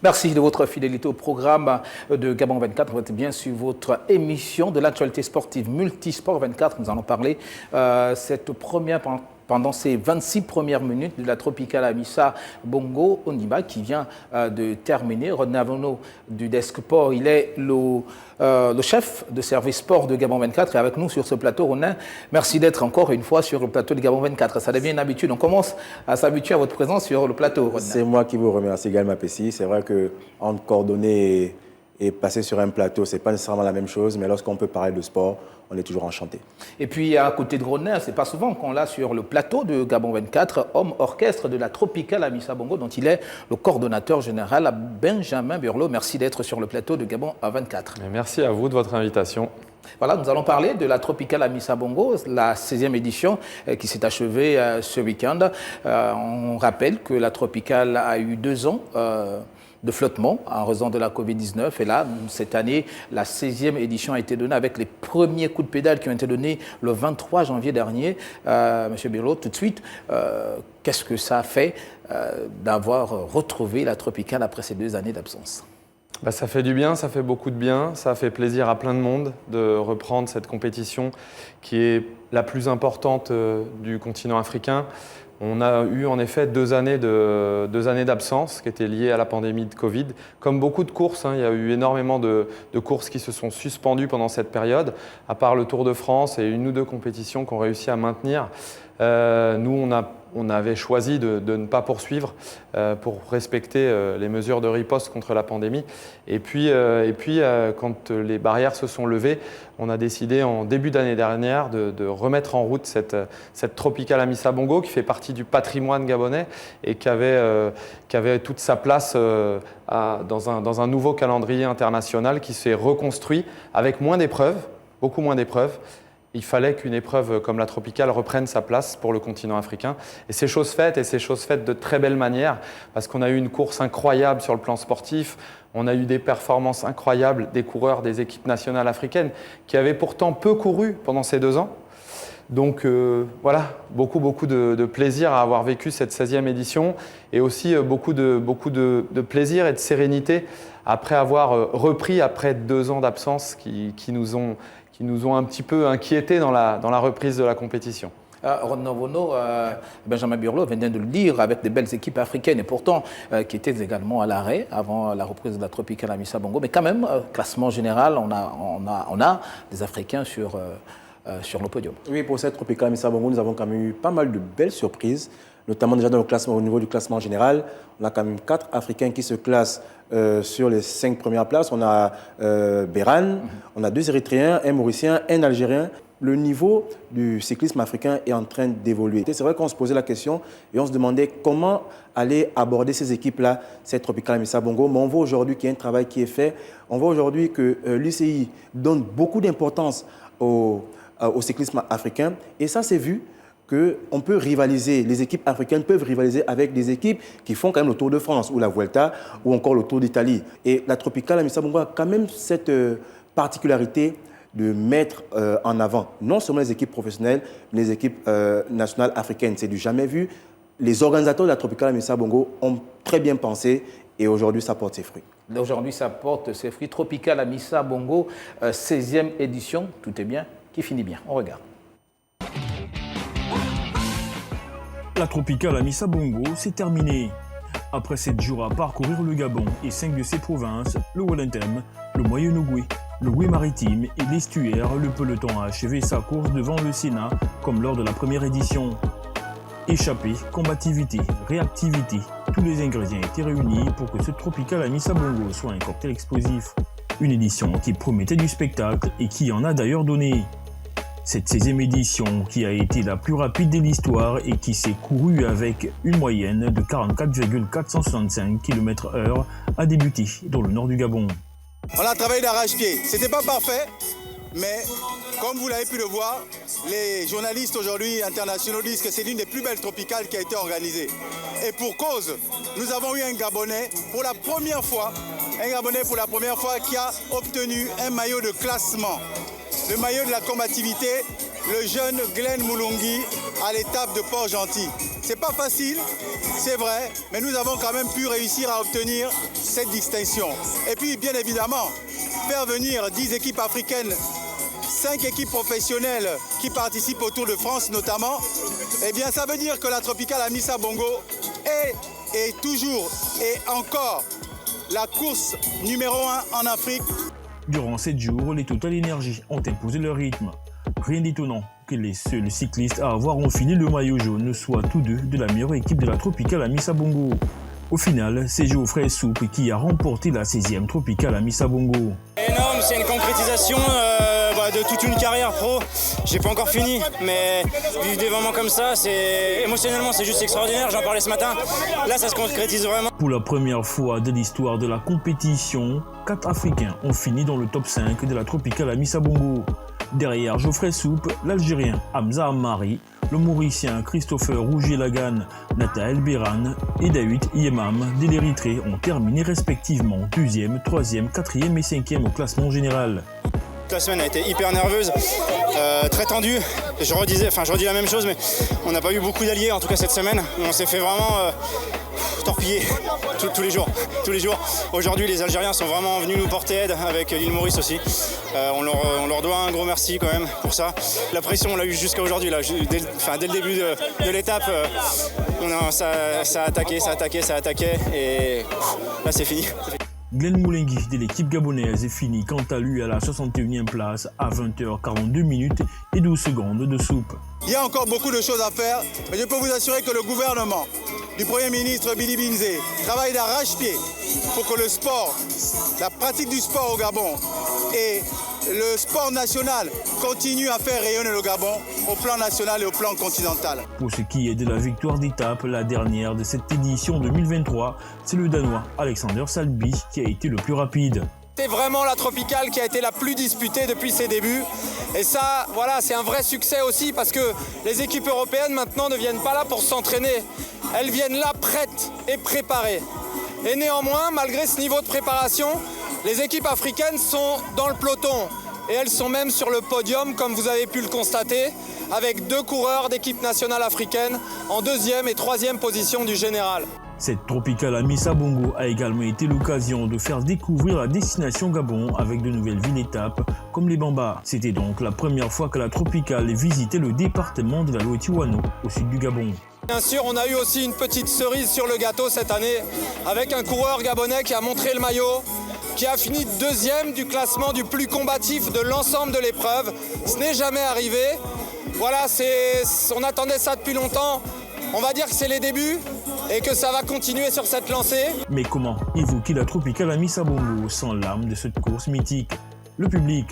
Merci de votre fidélité au programme de Gabon 24. Vous êtes bien sur votre émission de l'actualité sportive Multisport 24. Nous allons parler pendant ces 26 premières minutes de la Tropicale Amissa Bongo Ondimba qui vient de terminer. Rodney Avono du Desk Sport, il est le chef de service sport de Gabon 24 et avec nous sur ce plateau. Rodney, merci d'être encore une fois sur le plateau de Gabon 24. Ça devient une habitude. On commence à s'habituer à votre présence sur le plateau, Rodney. C'est moi qui vous remercie, Gaël Mapessi. C'est vrai qu'entre coordonner et passer sur un plateau, ce n'est pas nécessairement la même chose, mais lorsqu'on peut parler de sport, on est toujours enchanté. Et puis, à côté de Rodney, ce n'est pas souvent qu'on l'a sur le plateau de Gabon 24, homme orchestre de la Tropicale Amissa Bongo, dont il est le coordonnateur général, Benjamin Burlot. Merci d'être sur le plateau de Gabon 24. Et merci à vous de votre invitation. Voilà, nous allons parler de la Tropicale Amissa Bongo, la 16e édition qui s'est achevée ce week-end. On rappelle que la Tropicale a eu 2 ans de flottement en raison de la Covid-19. Et là, cette année, la 16e édition a été donnée avec les premiers coups de pédale qui ont été donnés le 23 janvier dernier. Monsieur Birlot, tout de suite, qu'est-ce que ça a fait d'avoir retrouvé la Tropicale après ces 2 années d'absence ? Ça fait du bien, ça fait beaucoup de bien. Ça fait plaisir à plein de monde de reprendre cette compétition qui est la plus importante du continent africain. On a eu en effet 2 années d'absence qui étaient liées à la pandémie de Covid. Comme beaucoup de courses, il y a eu énormément de courses qui se sont suspendues pendant cette période, à part le Tour de France et 1 ou 2 compétitions qu'on réussit à maintenir. Nous, on avait choisi de ne pas poursuivre pour respecter les mesures de riposte contre la pandémie. Et puis, quand les barrières se sont levées, on a décidé en début d'année dernière de remettre en route cette Tropicale Amissa Bongo qui fait partie du patrimoine gabonais et qui avait toute sa place dans un nouveau calendrier international qui s'est reconstruit avec moins d'épreuves, beaucoup moins d'épreuves. Il fallait qu'une épreuve comme la Tropicale reprenne sa place pour le continent africain. Et c'est chose faite, et c'est chose faite de très belle manière, parce qu'on a eu une course incroyable sur le plan sportif, on a eu des performances incroyables des coureurs des équipes nationales africaines qui avaient pourtant peu couru pendant ces 2 ans. Donc voilà, beaucoup de plaisir à avoir vécu cette 16e édition et aussi beaucoup de plaisir et de sérénité après avoir repris après 2 ans d'absence qui nous ont un petit peu inquiétés dans la reprise de la compétition. Rodney Avono, Benjamin Burlot venait de le dire, avec des belles équipes africaines et pourtant qui étaient également à l'arrêt avant la reprise de la Tropicale Amissa Bongo. Mais quand même, classement général, on a des Africains sur le podium. Oui, pour cette Tropicale Amissa Bongo, nous avons quand même eu pas mal de belles surprises, notamment déjà au niveau du classement général. On a quand même 4 Africains qui se classent sur les 5 premières places. On a Béran, on a 2 Érythréens, un Mauricien, un Algérien. Le niveau du cyclisme africain est en train d'évoluer. C'est vrai qu'on se posait la question et on se demandait comment aller aborder ces équipes-là, cette Tropicale Amissa Bongo. Mais on voit aujourd'hui qu'il y a un travail qui est fait. On voit aujourd'hui que l'UCI donne beaucoup d'importance au cyclisme africain. Et ça, c'est vu qu'on peut rivaliser, les équipes africaines peuvent rivaliser avec des équipes qui font quand même le Tour de France ou la Vuelta ou encore le Tour d'Italie. Et la Tropicale Amissa Bongo a quand même cette particularité de mettre en avant non seulement les équipes professionnelles, mais les équipes nationales africaines. C'est du jamais vu. Les organisateurs de la Tropicale Amissa Bongo ont très bien pensé et aujourd'hui, ça porte ses fruits. Aujourd'hui, ça porte ses fruits. Tropicale Amissa Bongo, 16e édition, tout est bien, qui finit bien. On regarde. La Tropicale Amissa Bongo, c'est terminé. Après 7 jours à parcourir le Gabon et 5 de ses provinces, le Wellington, le Moyen-Ogooué, le Oué-Maritime et l'estuaire, le peloton a achevé sa course devant le Sénat, comme lors de la première édition. Échappée, combativité, réactivité, tous les ingrédients étaient réunis pour que ce Tropicale Amissa Bongo soit un cocktail explosif. Une édition qui promettait du spectacle et qui en a d'ailleurs donné. Cette 16e édition, qui a été la plus rapide de l'histoire et qui s'est courue avec une moyenne de 44,465 km/h, a débuté dans le nord du Gabon. On a travaillé d'arrache-pied. C'était pas parfait, mais comme vous l'avez pu le voir, les journalistes aujourd'hui internationaux disent que c'est l'une des plus belles tropicales qui a été organisée. Et pour cause, nous avons eu un Gabonais pour la première fois qui a obtenu un maillot de classement. Le maillot de la combativité, le jeune Glenn Moulungi à l'étape de Port-Gentil. C'est pas facile, c'est vrai, mais nous avons quand même pu réussir à obtenir cette distinction. Et puis, bien évidemment, faire venir 10 équipes africaines, 5 équipes professionnelles qui participent au Tour de France notamment, eh bien, ça veut dire que la Tropicale Amissa Bongo est toujours et encore la course numéro 1 en Afrique. Durant 7 jours, les Total Energy ont imposé leur rythme. Rien d'étonnant que les seuls cyclistes à avoir enfilé le maillot jaune soient tous deux de la meilleure équipe de la Tropicale Amissa Bongo. Au final, c'est Geoffrey Soupe qui a remporté la 16e Tropicale Amissa Bongo. Énorme, c'est une concrétisation de toute une carrière pro. J'ai pas encore fini, mais vivre des moments comme ça, émotionnellement, c'est juste extraordinaire. J'en parlais ce matin. Là, ça se concrétise vraiment. Pour la première fois de l'histoire de la compétition, 4 Africains ont fini dans le top 5 de la Tropicale Amissa Bongo. Derrière Geoffrey Soupe, l'Algérien Hamza Amari, le Mauricien Christopher Rougier-Lagan, Nathael Biran et David Yemam de l'Érythrée ont terminé respectivement 2e, 3e, 4e et 5e au classement général. La semaine a été hyper nerveuse, très tendue. Je redis la même chose, mais on n'a pas eu beaucoup d'alliés, en tout cas cette semaine. On s'est fait vraiment torpiller tous les jours. Aujourd'hui, les Algériens sont vraiment venus nous porter aide, avec l'île Maurice aussi. On leur doit un gros merci quand même pour ça. La pression, on l'a eu jusqu'à aujourd'hui. Dès le début de l'étape, ça a attaqué, et là c'est fini. Glenn Moulengi de l'équipe gabonaise finit quant à lui à la 61e place à 20h42 minutes et 12 secondes de Soupe. Il y a encore beaucoup de choses à faire, mais je peux vous assurer que le gouvernement du Premier ministre Billy Binzé travaille d'arrache-pied pour que le sport, la pratique du sport au Gabon et le sport national continue à faire rayonner le Gabon au plan national et au plan continental. Pour ce qui est de la victoire d'étape, la dernière de cette édition 2023, c'est le Danois Alexander Salby qui a été le plus rapide. C'est vraiment la Tropicale qui a été la plus disputée depuis ses débuts. Et ça, voilà, c'est un vrai succès aussi parce que les équipes européennes maintenant ne viennent pas là pour s'entraîner. Elles viennent là prêtes et préparées. Et néanmoins, malgré ce niveau de préparation, les équipes africaines sont dans le peloton. Et elles sont même sur le podium, comme vous avez pu le constater, avec 2 coureurs d'équipe nationale africaine en 2e et 3e position du général. Cette Tropicale Amissa Bongo a également été l'occasion de faire découvrir la destination Gabon avec de nouvelles villes-étapes comme les Bamba. C'était donc la première fois que la Tropicale visitait le département de la Loitiwano au sud du Gabon. Bien sûr, on a eu aussi une petite cerise sur le gâteau cette année avec un coureur gabonais qui a montré le maillot, qui a fini 2e du classement du plus combatif de l'ensemble de l'épreuve. Ce n'est jamais arrivé. Voilà, on attendait ça depuis longtemps. On va dire que c'est les débuts et que ça va continuer sur cette lancée. Mais comment évoquer la Tropicale Amissa Bongo sans l'âme de cette course mythique? Le public.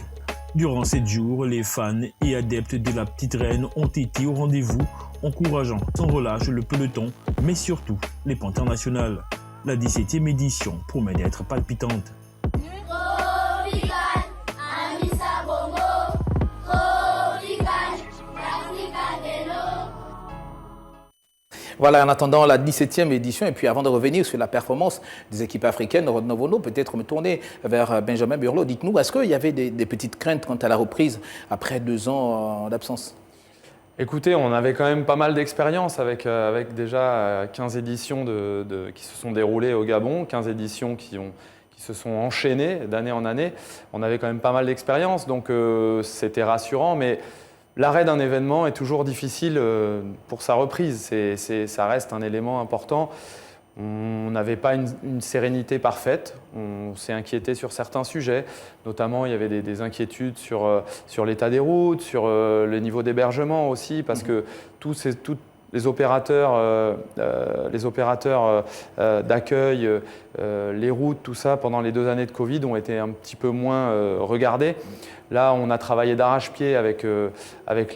Durant 7 jours, les fans et adeptes de la petite reine ont été au rendez-vous, encourageant sans relâche le peloton, mais surtout les panthères nationales. La 17e édition promet d'être palpitante. Voilà, en attendant la 17e édition, et puis avant de revenir sur la performance des équipes africaines, Novono, peut-être me tourner vers Benjamin Burlot. Dites-nous, est-ce qu'il y avait des petites craintes quant à la reprise après 2 ans d'absence? Écoutez, on avait quand même pas mal d'expérience avec déjà 15 éditions qui se sont déroulées au Gabon, 15 éditions qui se sont enchaînées d'année en année. On avait quand même pas mal d'expérience, donc c'était rassurant, mais l'arrêt d'un événement est toujours difficile pour sa reprise. Ça reste un élément important. On n'avait pas une sérénité parfaite. On s'est inquiété sur certains sujets. Notamment, il y avait des inquiétudes sur l'état des routes, sur le niveau d'hébergement aussi, parce que tous les opérateurs d'accueil, les routes, tout ça, pendant les 2 années de Covid, ont été un petit peu moins regardés. Là, on a travaillé d'arrache-pied avec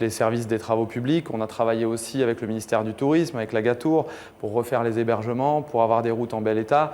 les services des travaux publics. On a travaillé aussi avec le ministère du Tourisme, avec la Gatour, pour refaire les hébergements, pour avoir des routes en bel état,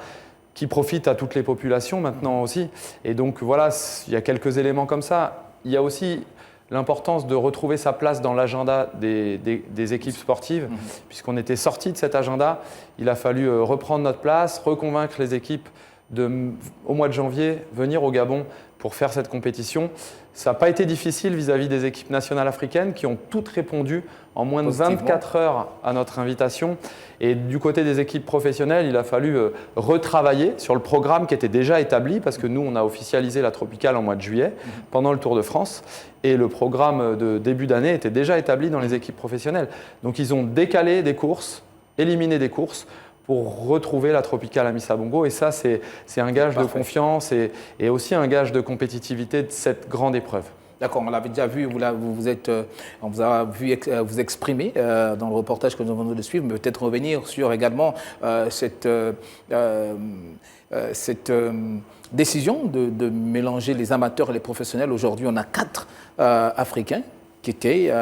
qui profitent à toutes les populations maintenant aussi. Et donc voilà, il y a quelques éléments comme ça. Il y a aussi l'importance de retrouver sa place dans l'agenda des équipes sportives, puisqu'on était sorti de cet agenda. Il a fallu reprendre notre place, reconvaincre les équipes au mois de janvier, venir au Gabon pour faire cette compétition. Ça n'a pas été difficile vis-à-vis des équipes nationales africaines qui ont toutes répondu en moins de 24 heures à notre invitation. Et du côté des équipes professionnelles, il a fallu retravailler sur le programme qui était déjà établi parce que nous, on a officialisé la Tropicale en mois de juillet pendant le Tour de France et le programme de début d'année était déjà établi dans les équipes professionnelles. Donc ils ont décalé des courses, éliminé des courses pour retrouver la Tropicale à Missa Bongo. Et ça, c'est un gage de confiance et aussi un gage de compétitivité de cette grande épreuve. D'accord, on l'avait déjà vu, on vous a vu vous exprimer dans le reportage que nous venons de suivre, mais peut-être revenir sur également cette décision de mélanger les amateurs et les professionnels. Aujourd'hui, on a 4 Africains qui était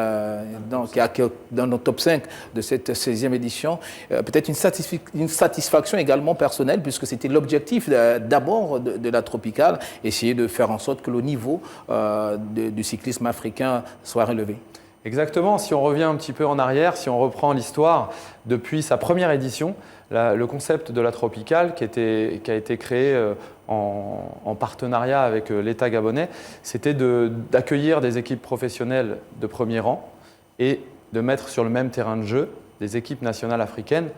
dans notre top 5 de cette 16e édition. Peut-être une satisfaction également personnelle, puisque c'était l'objectif d'abord de la Tropicale, essayer de faire en sorte que le niveau du cyclisme africain soit relevé. Exactement, si on revient un petit peu en arrière, si on reprend l'histoire depuis sa première édition, le concept de la Tropicale qui a été créé en partenariat avec l'État gabonais, c'était d'accueillir des équipes professionnelles de premier rang et de mettre sur le même terrain de jeu des équipes nationales africaines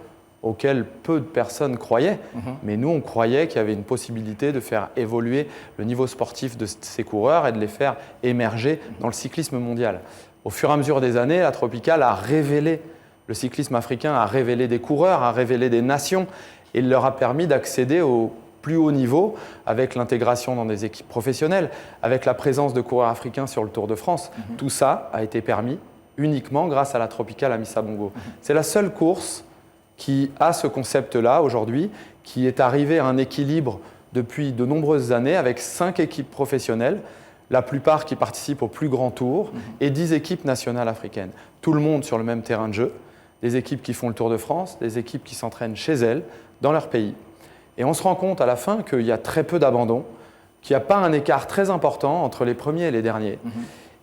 auxquelles peu de personnes croyaient. Mais nous, on croyait qu'il y avait une possibilité de faire évoluer le niveau sportif de ces coureurs et de les faire émerger dans le cyclisme mondial. Au fur et à mesure des années, la Tropicale a révélé le cyclisme africain, a révélé des coureurs, a révélé des nations et il leur a permis d'accéder au plus haut niveau avec l'intégration dans des équipes professionnelles, avec la présence de coureurs africains sur le Tour de France. Tout ça a été permis uniquement grâce à la Tropicale à Missa Bongo. C'est la seule course qui a ce concept-là aujourd'hui, qui est arrivée à un équilibre depuis de nombreuses années avec 5 équipes professionnelles, la plupart qui participent au plus grand tour, et 10 équipes nationales africaines. Tout le monde sur le même terrain de jeu, des équipes qui font le Tour de France, des équipes qui s'entraînent chez elles, dans leur pays. Et on se rend compte à la fin qu'il y a très peu d'abandon, qu'il n'y a pas un écart très important entre les premiers et les derniers.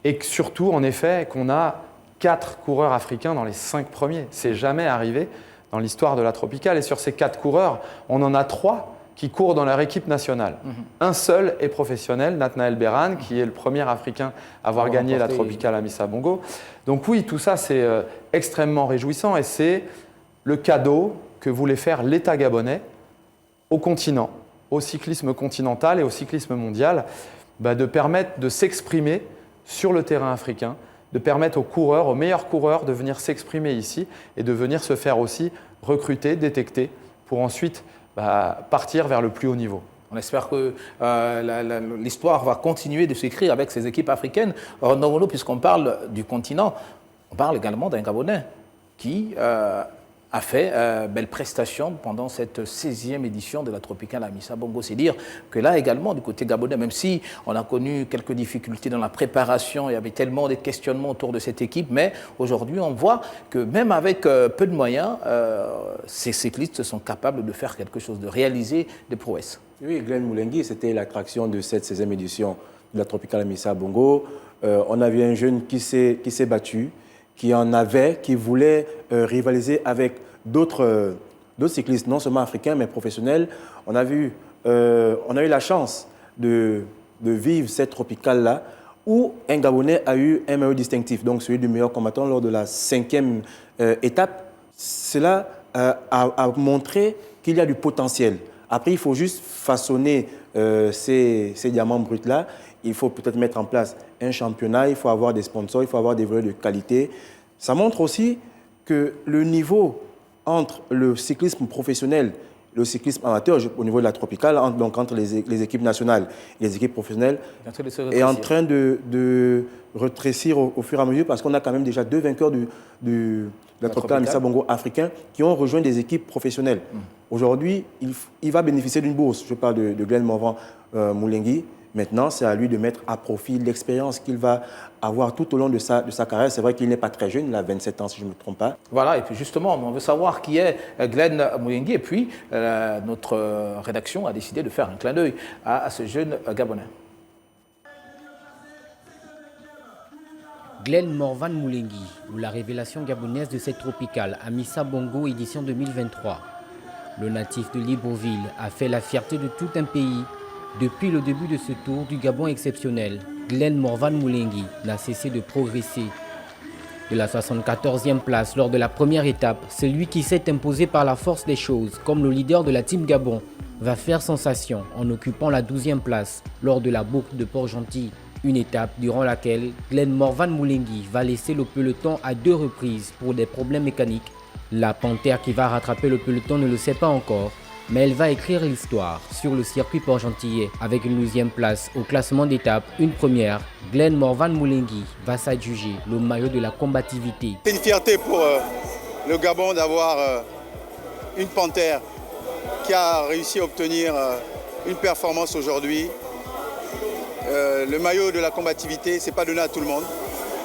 Et que surtout, en effet, qu'on a 4 coureurs africains dans les 5 premiers. C'est jamais arrivé dans l'histoire de la Tropicale. Et sur ces 4 coureurs, on en a 3 qui courent dans leur équipe nationale. Un seul est professionnel, Nathanaël Berhan, qui est le premier Africain à avoir gagné la Tropicale à Missa Bongo. Donc oui, tout ça, c'est extrêmement réjouissant et c'est le cadeau que voulait faire l'État gabonais au continent, au cyclisme continental et au cyclisme mondial, de permettre de s'exprimer sur le terrain africain, de permettre aux coureurs, aux meilleurs coureurs de venir s'exprimer ici et de venir se faire aussi recruter, détecter, pour ensuite partir vers le plus haut niveau. On espère que l'histoire va continuer de s'écrire avec ces équipes africaines. Normolo, puisqu'on parle du continent, on parle également d'un Gabonais qui a fait belle prestation pendant cette 16e édition de la Tropicale à Missa Bongo. C'est dire que là également, du côté gabonais, même si on a connu quelques difficultés dans la préparation, il y avait tellement de questionnements autour de cette équipe, mais aujourd'hui on voit que même avec peu de moyens, ces cyclistes sont capables de faire quelque chose, de réaliser des prouesses. Oui, Glenn Moulengi, c'était l'attraction de cette 16e édition de la Tropicale à Missa Bongo. On avait un jeune qui s'est battu, qui voulait rivaliser avec d'autres cyclistes, non seulement africains, mais professionnels. On a eu la chance de vivre cette Tropicale-là, où un Gabonais a eu un maillot distinctif, donc celui du meilleur combattant lors de la 5e étape. Cela a montré qu'il y a du potentiel. Après, il faut juste façonner ces diamants bruts-là. Il faut peut-être mettre en place un championnat, il faut avoir des sponsors, il faut avoir des volets de qualité. Ça montre aussi que le niveau entre le cyclisme professionnel et le cyclisme amateur, au niveau de la Tropicale, donc entre les équipes nationales et les équipes professionnelles, est en train de rétrécir au fur et à mesure, parce qu'on a quand même déjà 2 vainqueurs de la Tropicale à Missa Bongo africains qui ont rejoint des équipes professionnelles. Aujourd'hui, il va bénéficier d'une bourse. Je parle de Glenn Moulengi. Maintenant, c'est à lui de mettre à profit l'expérience qu'il va avoir tout au long de sa carrière. C'est vrai qu'il n'est pas très jeune, il a 27 ans si je ne me trompe pas. Voilà, et puis justement, on veut savoir qui est Glenn Moulengi. Et puis, notre rédaction a décidé de faire un clin d'œil à ce jeune Gabonais. Glenn Morvan Moulengi, ou la révélation gabonaise de cette Tropicale à Missa Bongo édition 2023. Le natif de Libreville a fait la fierté de tout un pays. Depuis le début de ce tour du Gabon exceptionnel, Glenn Morvan Moulengi n'a cessé de progresser. De la 74e place lors de la première étape, celui qui s'est imposé par la force des choses comme le leader de la Team Gabon va faire sensation en occupant la 12e place lors de la boucle de Port-Gentil. Une étape durant laquelle Glenn Morvan Moulengi va laisser le peloton à 2 reprises pour des problèmes mécaniques. La panthère qui va rattraper le peloton ne le sait pas encore, mais elle va écrire l'histoire sur le circuit port-gentillet avec une 12e place au classement d'étape, une première. Glenn Morvan Moulengi va s'adjuger le maillot de la combativité. C'est une fierté pour le Gabon d'avoir une panthère qui a réussi à obtenir une performance aujourd'hui. Le maillot de la combativité, ce n'est pas donné à tout le monde.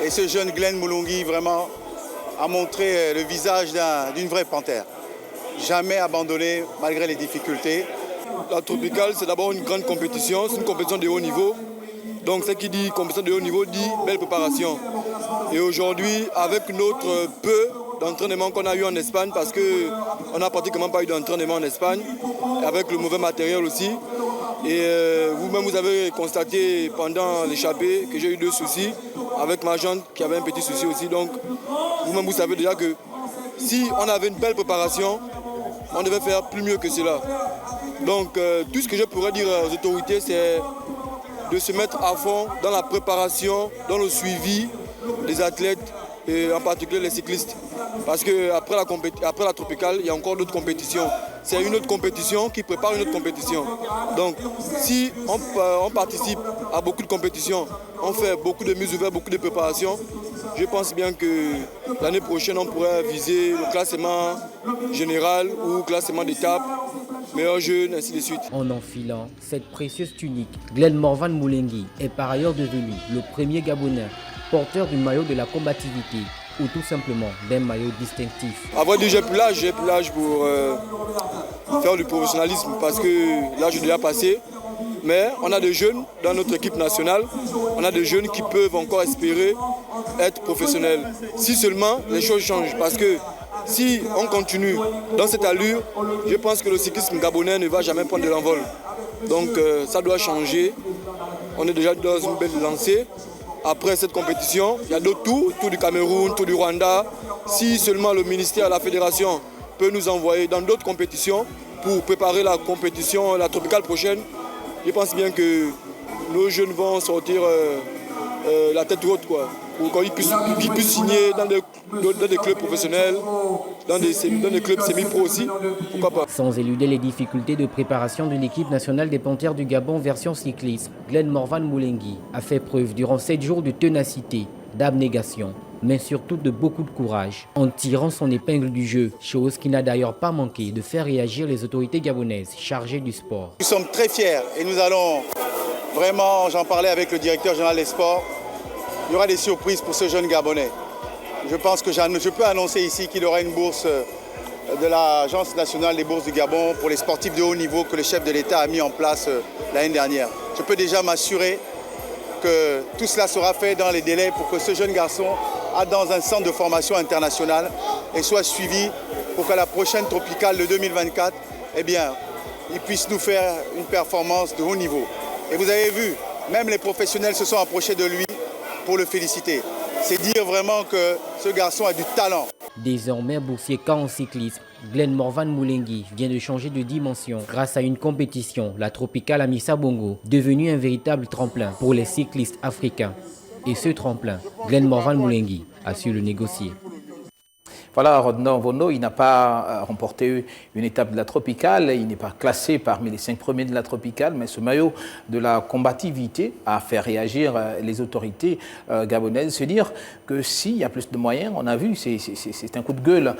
Et ce jeune Glenn Moulengi vraiment a montré le visage d'une vraie panthère. Jamais abandonné malgré les difficultés. La tropicale, c'est d'abord une grande compétition, c'est une compétition de haut niveau. Donc ce qui dit compétition de haut niveau dit belle préparation. Et aujourd'hui, avec notre peu d'entraînement qu'on a eu en Espagne, parce qu'on n'a pratiquement pas eu d'entraînement en Espagne, avec le mauvais matériel aussi. Et vous-même, vous avez constaté pendant l'échappée que j'ai eu 2 soucis, avec ma jante qui avait un petit souci aussi. Donc vous-même, vous savez déjà que si on avait une belle préparation, on devait faire plus mieux que cela. Donc tout ce que je pourrais dire aux autorités, c'est de se mettre à fond dans la préparation, dans le suivi des athlètes, et en particulier les cyclistes. Parce qu'après la tropicale, il y a encore d'autres compétitions. C'est une autre compétition qui prépare une autre compétition. Donc si on participe à beaucoup de compétitions, on fait beaucoup de mises ouvertes, beaucoup de préparations, je pense bien que l'année prochaine, on pourrait viser le classement général ou classement d'étape, meilleur jeune, ainsi de suite. En enfilant cette précieuse tunique, Glenn Morvan Moulengi est par ailleurs devenu le premier Gabonais porteur du maillot de la combativité ou tout simplement d'un maillot distinctif. À vrai dire, j'ai plus l'âge pour faire du professionnalisme parce que l'âge est déjà passé. Mais on a des jeunes dans notre équipe nationale, on a des jeunes qui peuvent encore espérer être professionnels. Si seulement les choses changent, parce que si on continue dans cette allure, je pense que le cyclisme gabonais ne va jamais prendre de l'envol. Donc ça doit changer. On est déjà dans une belle lancée. Après cette compétition, il y a d'autres tours, tour du Cameroun, tour du Rwanda. Si seulement le ministère, la fédération peut nous envoyer dans d'autres compétitions pour préparer la compétition, la tropicale prochaine, je pense bien que nos jeunes vont sortir la tête haute, quoi, pour qu'ils puissent signer dans des clubs professionnels, dans des clubs semi-pro aussi, pourquoi pas. Sans éluder les difficultés de préparation de l'équipe nationale des Panthères du Gabon version cyclisme, Glenn Morvan Moulengi a fait preuve durant 7 jours de ténacité, d'abnégation, mais surtout de beaucoup de courage, en tirant son épingle du jeu, chose qui n'a d'ailleurs pas manqué de faire réagir les autorités gabonaises chargées du sport. Nous sommes très fiers et nous allons vraiment, j'en parlais avec le directeur général des sports, il y aura des surprises pour ce jeune Gabonais. Je pense que je peux annoncer ici qu'il y aura une bourse de l'Agence nationale des bourses du Gabon pour les sportifs de haut niveau que le chef de l'État a mis en place l'année dernière. Je peux déjà m'assurer que tout cela sera fait dans les délais pour que ce jeune garçon aille dans un centre de formation international et soit suivi pour qu'à la prochaine tropicale de 2024, eh bien, il puisse nous faire une performance de haut niveau. Et vous avez vu, même les professionnels se sont approchés de lui pour le féliciter. C'est dire vraiment que ce garçon a du talent. Désormais boursier K en cyclisme, Glenn Morvan Moulengi vient de changer de dimension grâce à une compétition, la Tropicale Amissa Bongo, devenue un véritable tremplin pour les cyclistes africains. Et ce tremplin, Glenn Morvan Moulengi a su le négocier. Voilà, Rodnan Vono, il n'a pas remporté une étape de la tropicale, il n'est pas classé parmi les 5 premiers de la tropicale, mais ce maillot de la combativité a fait réagir les autorités gabonaises, se dire que s'il y a plus de moyens, on a vu, c'est un coup de gueule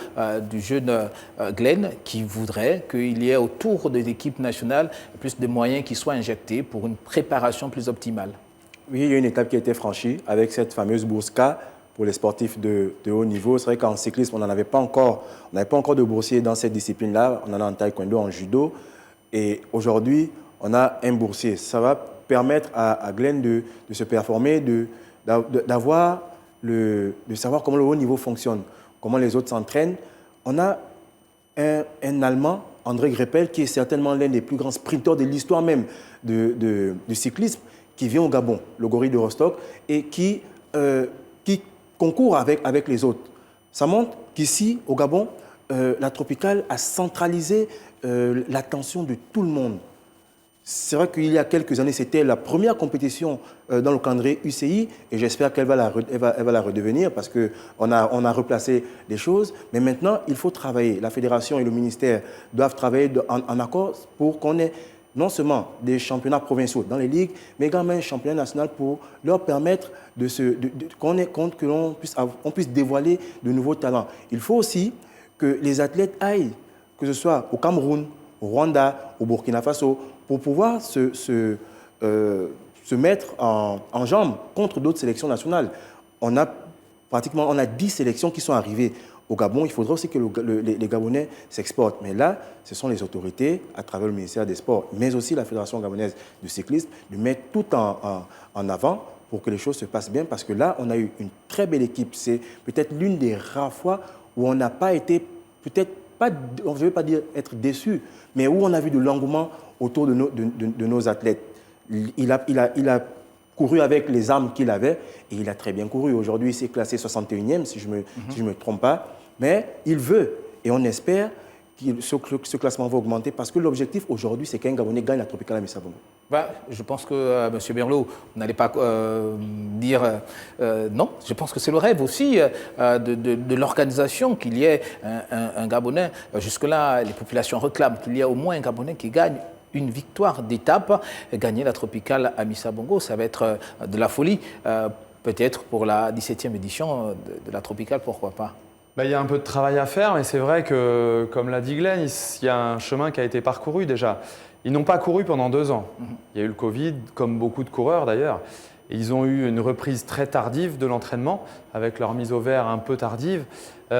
du jeune Glenn qui voudrait qu'il y ait autour des équipes nationales plus de moyens qui soient injectés pour une préparation plus optimale. Oui, il y a une étape qui a été franchie avec cette fameuse bourse K pour les sportifs de haut niveau. C'est vrai qu'en cyclisme, on n'avait pas encore de boursiers dans cette discipline-là. On en a en taekwondo, en judo. Et aujourd'hui, on a un boursier. Ça va permettre à Glenn de se performer, de savoir comment le haut niveau fonctionne, comment les autres s'entraînent. On a un Allemand André Greppel, qui est certainement l'un des plus grands sprinteurs de l'histoire même du cyclisme, qui vient au Gabon, le gorille de Rostock, et qui concourt avec les autres. Ça montre qu'ici, au Gabon, la Tropicale a centralisé l'attention de tout le monde. C'est vrai qu'il y a quelques années, c'était la première compétition dans le calendrier UCI et j'espère qu'elle va la redevenir parce qu'on a replacé les choses. Mais maintenant, il faut travailler. La fédération et le ministère doivent travailler en accord pour qu'on ait non seulement des championnats provinciaux dans les ligues, mais également un championnat national pour leur permettre qu'on ait compte que l'on puisse dévoiler de nouveaux talents. Il faut aussi que les athlètes aillent, que ce soit au Cameroun, au Rwanda, au Burkina Faso, pour pouvoir se mettre en jambes contre d'autres sélections nationales. On a 10 sélections qui sont arrivées au Gabon. Il faudra aussi que les Gabonais s'exportent. Mais là, ce sont les autorités, à travers le ministère des Sports, mais aussi la Fédération gabonaise de cyclisme, de mettre tout en avant pour que les choses se passent bien. Parce que là, on a eu une très belle équipe. C'est peut-être l'une des rares fois où on n'a pas été, peut-être pas, je ne veux pas dire être déçu, mais où on a vu de l'engouement autour de nos athlètes. Il a couru avec les armes qu'il avait et il a très bien couru. Aujourd'hui, il s'est classé 61e, si je me trompe pas. Mais il veut et on espère que ce classement va augmenter parce que l'objectif aujourd'hui, c'est qu'un Gabonais gagne la Tropicale Amissa Bongo. Je pense que, M. Berlot, vous n'allez pas dire non. Je pense que c'est le rêve aussi de l'organisation qu'il y ait un Gabonais. Jusque-là, les populations réclament qu'il y ait au moins un Gabonais qui gagne une victoire d'étape. Gagner la Tropicale Amissa Bongo, ça va être de la folie. Peut-être pour la 17e édition de la Tropicale, pourquoi pas. Il y a un peu de travail à faire, mais c'est vrai que, comme l'a dit Glenn, il y a un chemin qui a été parcouru déjà. Ils n'ont pas couru pendant 2 ans. Il y a eu le Covid, comme beaucoup de coureurs d'ailleurs. Et ils ont eu une reprise très tardive de l'entraînement, avec leur mise au vert un peu tardive. Ils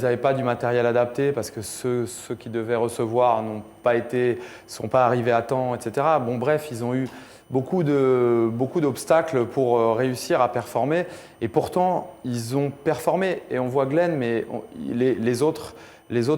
n'avaient pas du matériel adapté parce que ceux qui devaient recevoir sont pas arrivés à temps, etc. Bon, bref, ils ont eu beaucoup d'obstacles pour réussir à performer. Et pourtant, ils ont performé. Et on voit Glenn, mais les autres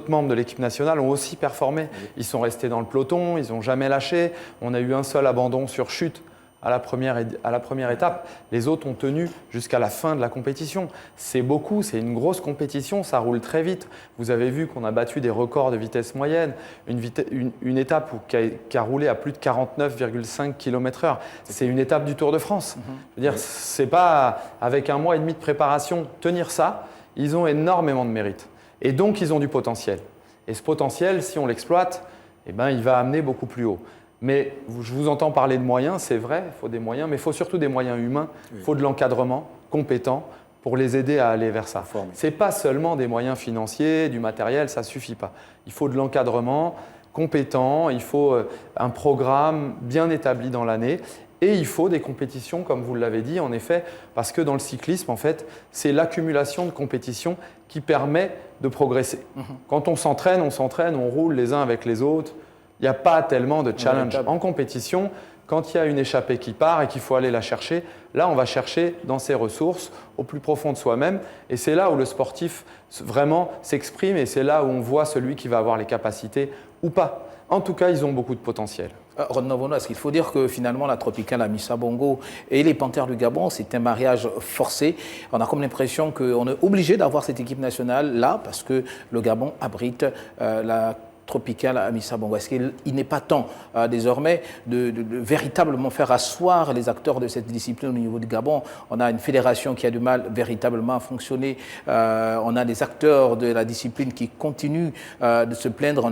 membres de l'équipe nationale ont aussi performé. Ils sont restés dans le peloton, ils n'ont jamais lâché. On a eu un seul abandon sur chute à la première étape. Les autres ont tenu jusqu'à la fin de la compétition. C'est beaucoup, c'est une grosse compétition, ça roule très vite. Vous avez vu qu'on a battu des records de vitesse moyenne. Une étape qui a roulé à plus de 49,5 km/h. C'est une étape du Tour de France. Je veux dire, c'est pas avec 1 mois et demi de préparation, tenir ça, ils ont énormément de mérite. Et donc, ils ont du potentiel. Et ce potentiel, si on l'exploite, il va amener beaucoup plus haut. Mais je vous entends parler de moyens, c'est vrai, il faut des moyens, mais il faut surtout des moyens humains, il faut de l'encadrement compétent pour les aider à aller vers ça. Ce n'est pas seulement des moyens financiers, du matériel, ça ne suffit pas. Il faut de l'encadrement compétent, il faut un programme bien établi dans l'année et il faut des compétitions, comme vous l'avez dit, en effet, parce que dans le cyclisme, en fait, c'est l'accumulation de compétitions qui permet de progresser. Quand on s'entraîne, on roule les uns avec les autres. Il n'y a pas tellement de challenge. En compétition, quand il y a une échappée qui part et qu'il faut aller la chercher, là, on va chercher dans ses ressources, au plus profond de soi-même. Et c'est là où le sportif vraiment s'exprime et c'est là où on voit celui qui va avoir les capacités ou pas. En tout cas, ils ont beaucoup de potentiel. Rodney, est-ce qu'il faut dire que finalement la Tropicale Amissa Bongo et les Panthères du Gabon, c'est un mariage forcé? On a comme l'impression qu'on est obligé d'avoir cette équipe nationale là parce que le Gabon abrite la Tropicale Amissa Bongo. Est-ce qu'il n'est pas temps désormais de véritablement faire asseoir les acteurs de cette discipline au niveau du Gabon? On a une fédération qui a du mal véritablement à fonctionner. On a des acteurs de la discipline qui continuent de se plaindre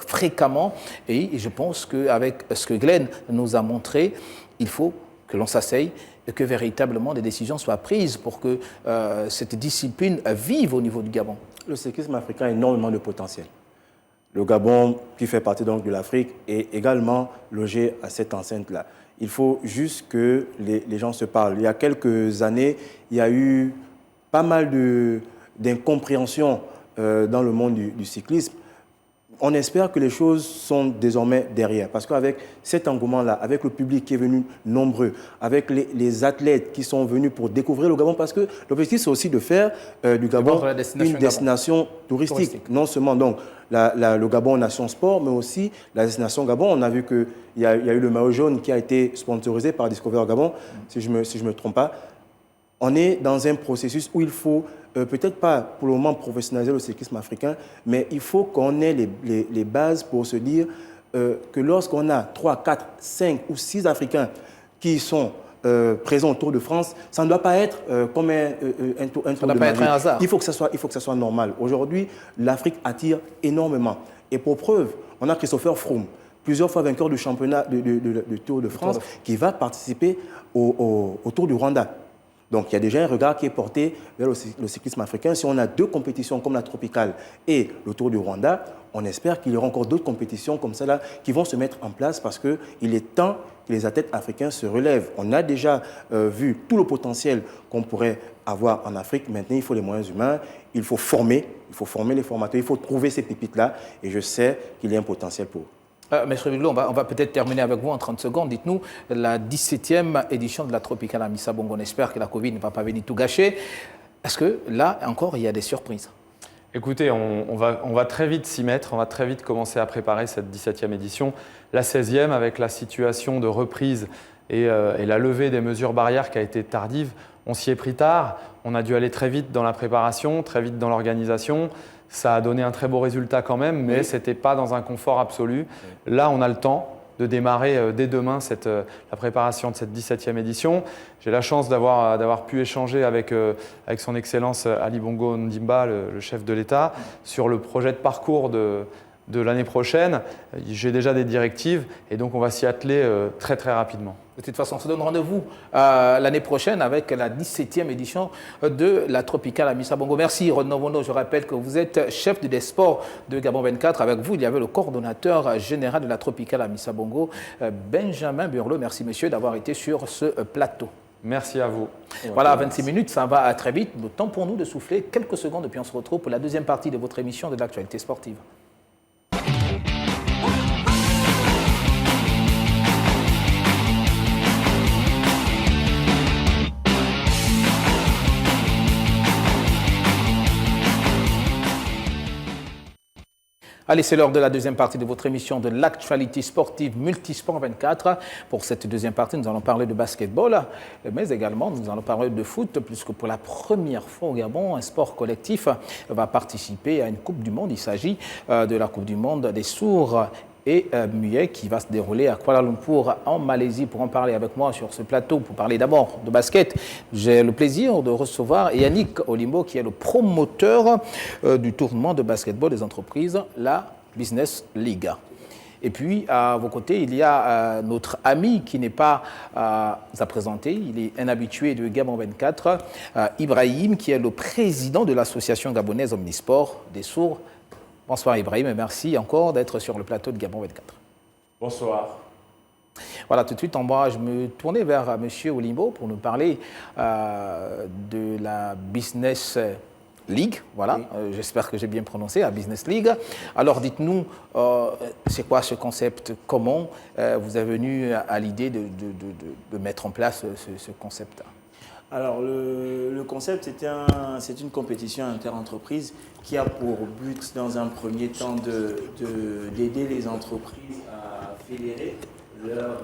fréquemment. Et je pense qu'avec ce que Glenn nous a montré, il faut que l'on s'asseye et que véritablement des décisions soient prises pour que cette discipline vive au niveau du Gabon. Le cyclisme africain a énormément de potentiel. Le Gabon, qui fait partie donc de l'Afrique, est également logé à cette enceinte-là. Il faut juste que les gens se parlent. Il y a quelques années, il y a eu pas mal d'incompréhension dans le monde du cyclisme. on espère que les choses sont désormais derrière. Parce qu'avec cet engouement-là, avec le public qui est venu nombreux, avec les athlètes qui sont venus pour découvrir le Gabon, parce que l'objectif, c'est aussi de faire du Gabon une destination touristique. Non seulement donc, le Gabon Nation Sport, mais aussi la destination Gabon. On a vu qu'il y a eu le maillot jaune qui a été sponsorisé par Discover Gabon, si je me trompe pas. On est dans un processus où il faut, peut-être pas pour le moment professionnaliser le cyclisme africain, mais il faut qu'on ait les bases pour se dire que lorsqu'on a 3, 4, 5 ou 6 Africains qui sont présents au Tour de France, ça ne doit pas être comme un tour de magie. Un hasard. Il faut que ça soit normal. Aujourd'hui, l'Afrique attire énormément. Et pour preuve, on a Christopher Froome, plusieurs fois vainqueur du championnat du Tour de France, qui va participer au Tour du Rwanda. Donc, il y a déjà un regard qui est porté vers le cyclisme africain. Si on a 2 compétitions comme la Tropicale et le Tour du Rwanda, on espère qu'il y aura encore d'autres compétitions comme ça là qui vont se mettre en place parce qu'il est temps que les athlètes africains se relèvent. On a déjà vu tout le potentiel qu'on pourrait avoir en Afrique. Maintenant, il faut les moyens humains, il faut former les formateurs, il faut trouver ces pépites-là et je sais qu'il y a un potentiel pour eux. Maître Biglo, on va peut-être terminer avec vous en 30 secondes. Dites-nous, la 17e édition de la Tropicale Amissa Bongo, on espère que la Covid ne va pas venir tout gâcher. Est-ce que là encore, il y a des surprises? Écoutez, on va très vite s'y mettre, on va très vite commencer à préparer cette 17e édition. La 16e, avec la situation de reprise et la levée des mesures barrières qui a été tardive, on s'y est pris tard, on a dû aller très vite dans la préparation, très vite dans l'organisation. Ça a donné un très beau résultat quand même, mais ce n'était pas dans un confort absolu. Là, on a le temps de démarrer dès demain la préparation de cette 17e édition. J'ai la chance d'avoir pu échanger avec son Excellence Ali Bongo Ondimba, le chef de l'État, sur le projet de parcours de l'année prochaine. J'ai déjà des directives et donc on va s'y atteler très très rapidement. De toute façon, on se donne rendez-vous l'année prochaine avec la 17e édition de la Tropicale Amissa Bongo. Merci Rodno Bono. Je rappelle que vous êtes chef des sports de Gabon 24. Avec vous, il y avait le coordonnateur général de la Tropicale Amissa Bongo, Benjamin Burleau. Merci monsieur d'avoir été sur ce plateau. Merci à vous. Voilà, 26 minutes, ça va très vite. Le temps pour nous de souffler quelques secondes et puis on se retrouve pour la deuxième partie de votre émission de l'actualité sportive. Allez, c'est l'heure de la deuxième partie de votre émission de l'actualité sportive Multisport 24. Pour cette deuxième partie, nous allons parler de basketball, mais également nous allons parler de foot, puisque pour la première fois au Gabon, un sport collectif va participer à une Coupe du Monde. Il s'agit de la Coupe du Monde des sourds et muets qui va se dérouler à Kuala Lumpur en Malaisie. Pour en parler avec moi sur ce plateau, pour parler d'abord de basket, j'ai le plaisir de recevoir Yannick Olimbo qui est le promoteur du tournoi de basketball des entreprises, la Business League. Et puis à vos côtés, il y a notre ami qui n'est pas à présenter, il est un habitué de Gabon 24, Ibrahim, qui est le président de l'association gabonaise Omnisport des sourds. Bonsoir Ibrahim et merci encore d'être sur le plateau de Gabon 24. Bonsoir. Voilà, tout de suite, je me tournais vers M. Olimbo pour nous parler de la Business League. Voilà, oui. J'espère que j'ai bien prononcé, la Business League. Alors dites-nous, c'est quoi ce concept? Comment vous êtes venu à l'idée de mettre en place ce concept? Alors, le concept, c'est une compétition interentreprise qui a pour but, dans un premier temps, d'aider les entreprises à fédérer leurs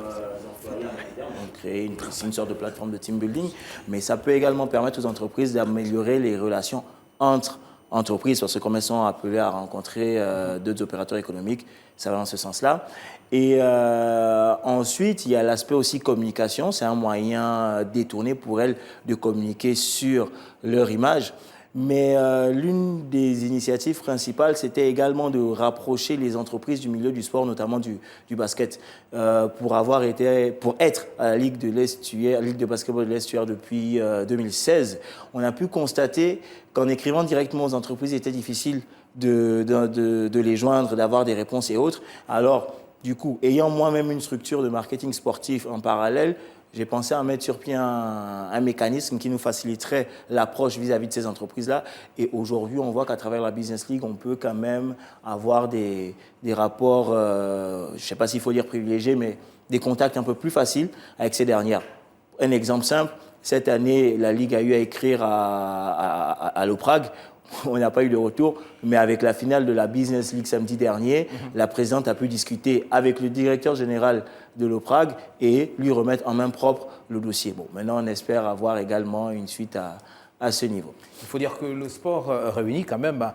employés en interne, donc créer une sorte de plateforme de team building, mais ça peut également permettre aux entreprises d'améliorer les relations entre entreprises, parce que comme elles sont appelées à rencontrer d'autres opérateurs économiques, ça va dans ce sens-là. Et ensuite, il y a l'aspect aussi communication. C'est un moyen détourné pour elles de communiquer sur leur image. Mais l'une des initiatives principales, c'était également de rapprocher les entreprises du milieu du sport, notamment du basket, pour être à la Ligue de basketball de l'Estuaire depuis 2016. On a pu constater qu'en écrivant directement aux entreprises, il était difficile de les joindre, d'avoir des réponses et autres. Alors, du coup, ayant moi-même une structure de marketing sportif en parallèle, j'ai pensé à mettre sur pied un mécanisme qui nous faciliterait l'approche vis-à-vis de ces entreprises-là. Et aujourd'hui, on voit qu'à travers la Business League, on peut quand même avoir des rapports, je ne sais pas s'il faut dire privilégiés, mais des contacts un peu plus faciles avec ces dernières. Un exemple simple, cette année, la Ligue a eu à écrire à l'OPRAG. On n'a pas eu de retour, mais avec la finale de la Business League samedi dernier, la présidente a pu discuter avec le directeur général de l'OPRAG et lui remettre en main propre le dossier. Bon, maintenant, on espère avoir également une suite à ce niveau. Il faut dire que le sport réunit quand même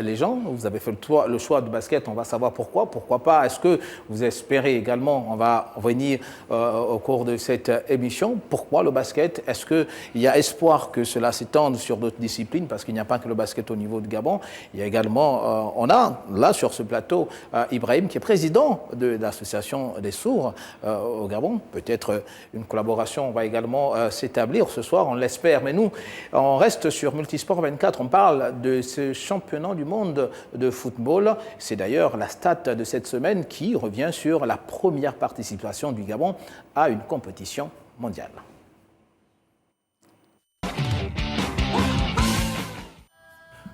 les gens. Vous avez fait le choix de basket, on va savoir pourquoi. Pourquoi pas? Est-ce que vous espérez également, on va revenir au cours de cette émission, pourquoi le basket? Est-ce qu'il y a espoir que cela s'étende sur d'autres disciplines? Parce qu'il n'y a pas que le basket au niveau de Gabon. Il y a également, on a là sur ce plateau Ibrahim qui est président de l'association des sourds au Gabon. Peut-être une collaboration va également s'établir ce soir, on l'espère. Mais nous, on reste sur Multisport 24, on parle de ce championnat du monde de football. C'est d'ailleurs la stat de cette semaine qui revient sur la première participation du Gabon à une compétition mondiale.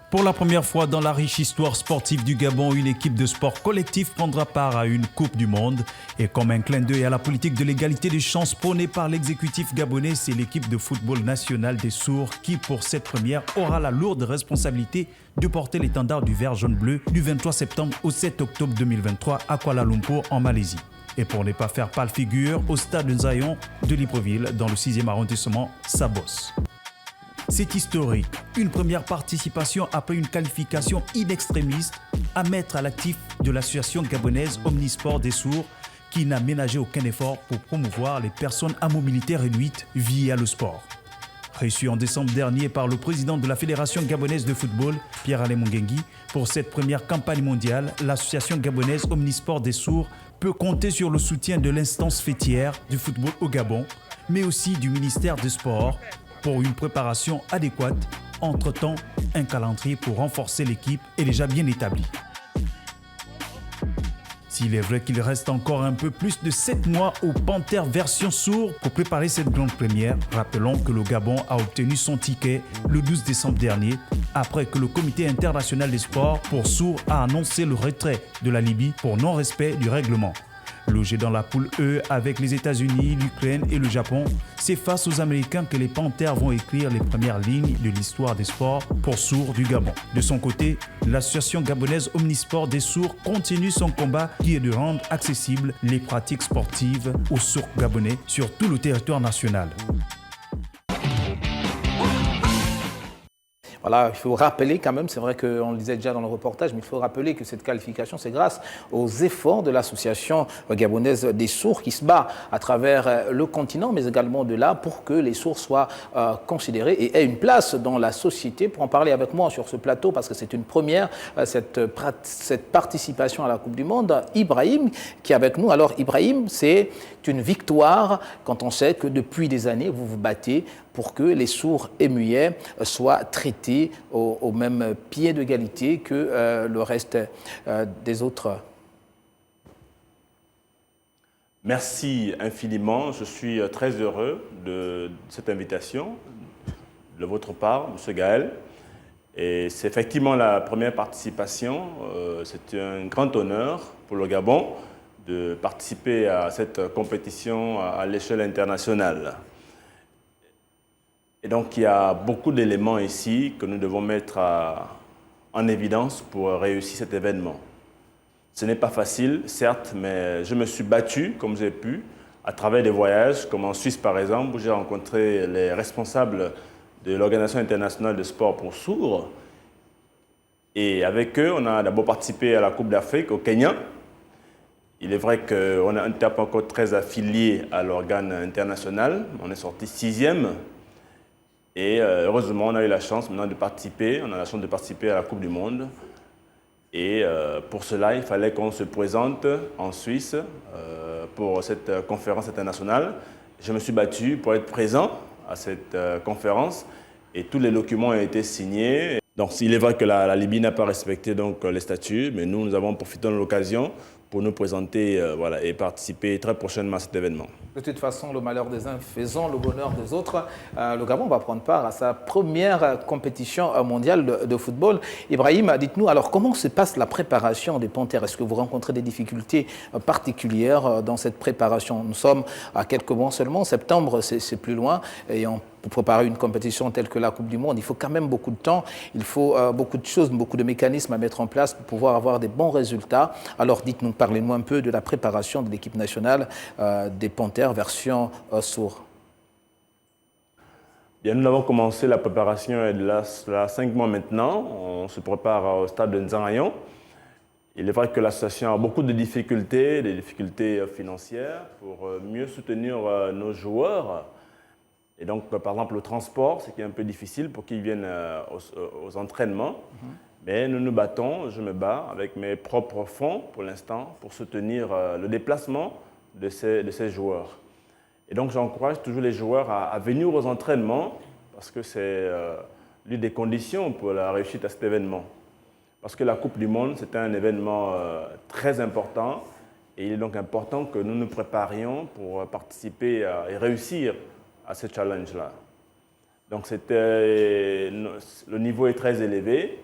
Pour la première fois dans la riche histoire sportive du Gabon, une équipe de sport collectif prendra part à une Coupe du Monde. Et comme un clin d'œil à la politique de l'égalité des chances prônée par l'exécutif gabonais, c'est l'équipe de football national des sourds qui, pour cette première, aura la lourde responsabilité de porter l'étendard du vert jaune-bleu du 23 septembre au 7 octobre 2023 à Kuala Lumpur en Malaisie. Et pour ne pas faire pâle figure, au stade Nzayon de Libreville, dans le 6e arrondissement, Sabos. C'est historique, une première participation après une qualification in extremis à mettre à l'actif de l'association gabonaise Omnisport des sourds qui n'a ménagé aucun effort pour promouvoir les personnes à mobilité réduite via le sport. Reçu en décembre dernier par le président de la Fédération gabonaise de football, Pierre-Alain Mungengui, pour cette première campagne mondiale, l'association gabonaise Omnisport des sourds peut compter sur le soutien de l'instance fêtière du football au Gabon, mais aussi du ministère des Sports, pour une préparation adéquate. Entre-temps, un calendrier pour renforcer l'équipe est déjà bien établi. S'il est vrai qu'il reste encore un peu plus de 7 mois au Panthère version sourd pour préparer cette grande première, rappelons que le Gabon a obtenu son ticket le 12 décembre dernier, après que le Comité international des sports pour sourds a annoncé le retrait de la Libye pour non-respect du règlement. Logé dans la poule E avec les États-Unis, l'Ukraine et le Japon, c'est face aux Américains que les Panthères vont écrire les premières lignes de l'histoire des sports pour sourds du Gabon. De son côté, l'association gabonaise Omnisport des sourds continue son combat qui est de rendre accessibles les pratiques sportives aux sourds gabonais sur tout le territoire national. Voilà, il faut rappeler quand même, c'est vrai qu'on le disait déjà dans le reportage, mais il faut rappeler que cette qualification, c'est grâce aux efforts de l'association gabonaise des sourds qui se bat à travers le continent, mais également au-delà pour que les sourds soient considérés et aient une place dans la société. Pour en parler avec moi sur ce plateau, parce que c'est une première, cette participation à la Coupe du Monde, Ibrahim qui est avec nous. Alors Ibrahim, c'est une victoire quand on sait que depuis des années, vous vous battez pour que les sourds et muets soient traités au même pied d'égalité que le reste des autres. Merci infiniment. Je suis très heureux de cette invitation de votre part, M. Gaël. Et c'est effectivement la première participation. C'est un grand honneur pour le Gabon de participer à cette compétition à l'échelle internationale. Et donc, il y a beaucoup d'éléments ici que nous devons mettre en évidence pour réussir cet événement. Ce n'est pas facile, certes, mais je me suis battu comme j'ai pu à travers des voyages, comme en Suisse par exemple, où j'ai rencontré les responsables de l'Organisation internationale de sport pour sourds. Et avec eux, on a d'abord participé à la Coupe d'Afrique au Kenya. Il est vrai qu'on n'était pas encore très affilié à l'organe international. On est sorti 6e. Et heureusement, on a eu la chance maintenant de participer. On a la chance de participer à la Coupe du Monde. Et pour cela, il fallait qu'on se présente en Suisse pour cette conférence internationale. Je me suis battu pour être présent à cette conférence et tous les documents ont été signés. Donc, il est vrai que la Libye n'a pas respecté donc, les statuts, mais nous avons profité de l'occasion pour nous présenter voilà, et participer très prochainement à cet événement. De toute façon, le malheur des uns faisant le bonheur des autres. Le Gabon va prendre part à sa première compétition mondiale de football. Ibrahim, dites-nous, alors comment se passe la préparation des Panthères? Est-ce que vous rencontrez des difficultés particulières dans cette préparation? Nous sommes à quelques mois seulement, septembre c'est plus loin, et pour préparer une compétition telle que la Coupe du Monde, il faut quand même beaucoup de temps, il faut beaucoup de choses, beaucoup de mécanismes à mettre en place pour pouvoir avoir des bons résultats. Alors dites-nous, parlez-nous un peu de la préparation de l'équipe nationale des Panthères version Sour. Bien, nous avons commencé la préparation il y a 5 mois maintenant. On se prépare au stade de Nzangayon. Il est vrai que l'association a beaucoup de difficultés, des difficultés financières pour mieux soutenir nos joueurs. Et donc, par exemple, le transport, c'est qui est un peu difficile pour qu'ils viennent aux entraînements. Mais nous nous battons, je me bats avec mes propres fonds pour l'instant pour soutenir le déplacement de ces joueurs. Et donc, j'encourage toujours les joueurs à venir aux entraînements parce que c'est l'une des conditions pour la réussite à cet événement. Parce que la Coupe du Monde, c'est un événement très important et il est donc important que nous nous préparions pour participer et réussir à ce challenge-là. Donc, le niveau est très élevé.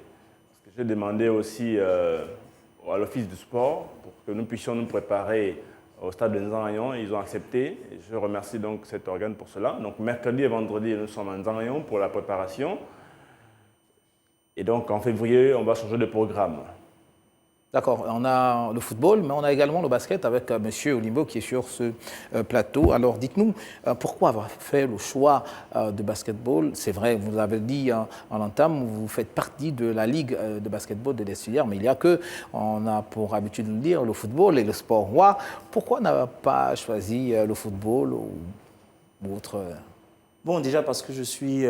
J'ai demandé aussi à l'Office du sport pour que nous puissions nous préparer au stade de Nzangayon. Ils ont accepté et je remercie donc cet organe pour cela. Donc mercredi et vendredi, nous sommes à Nzangayon pour la préparation. Et donc en février, on va changer de programme. D'accord, on a le football, mais on a également le basket avec M. Olimbo qui est sur ce plateau. Alors dites-nous, pourquoi avoir fait le choix de basketball? C'est vrai, vous l'avez dit en entame, vous faites partie de la ligue de basketball de l'Estuaire, mais il y a que, on a pour habitude de le dire, le football et le sport roi. Pourquoi n'a pas choisi le football ou autre? Bon, déjà parce que je suis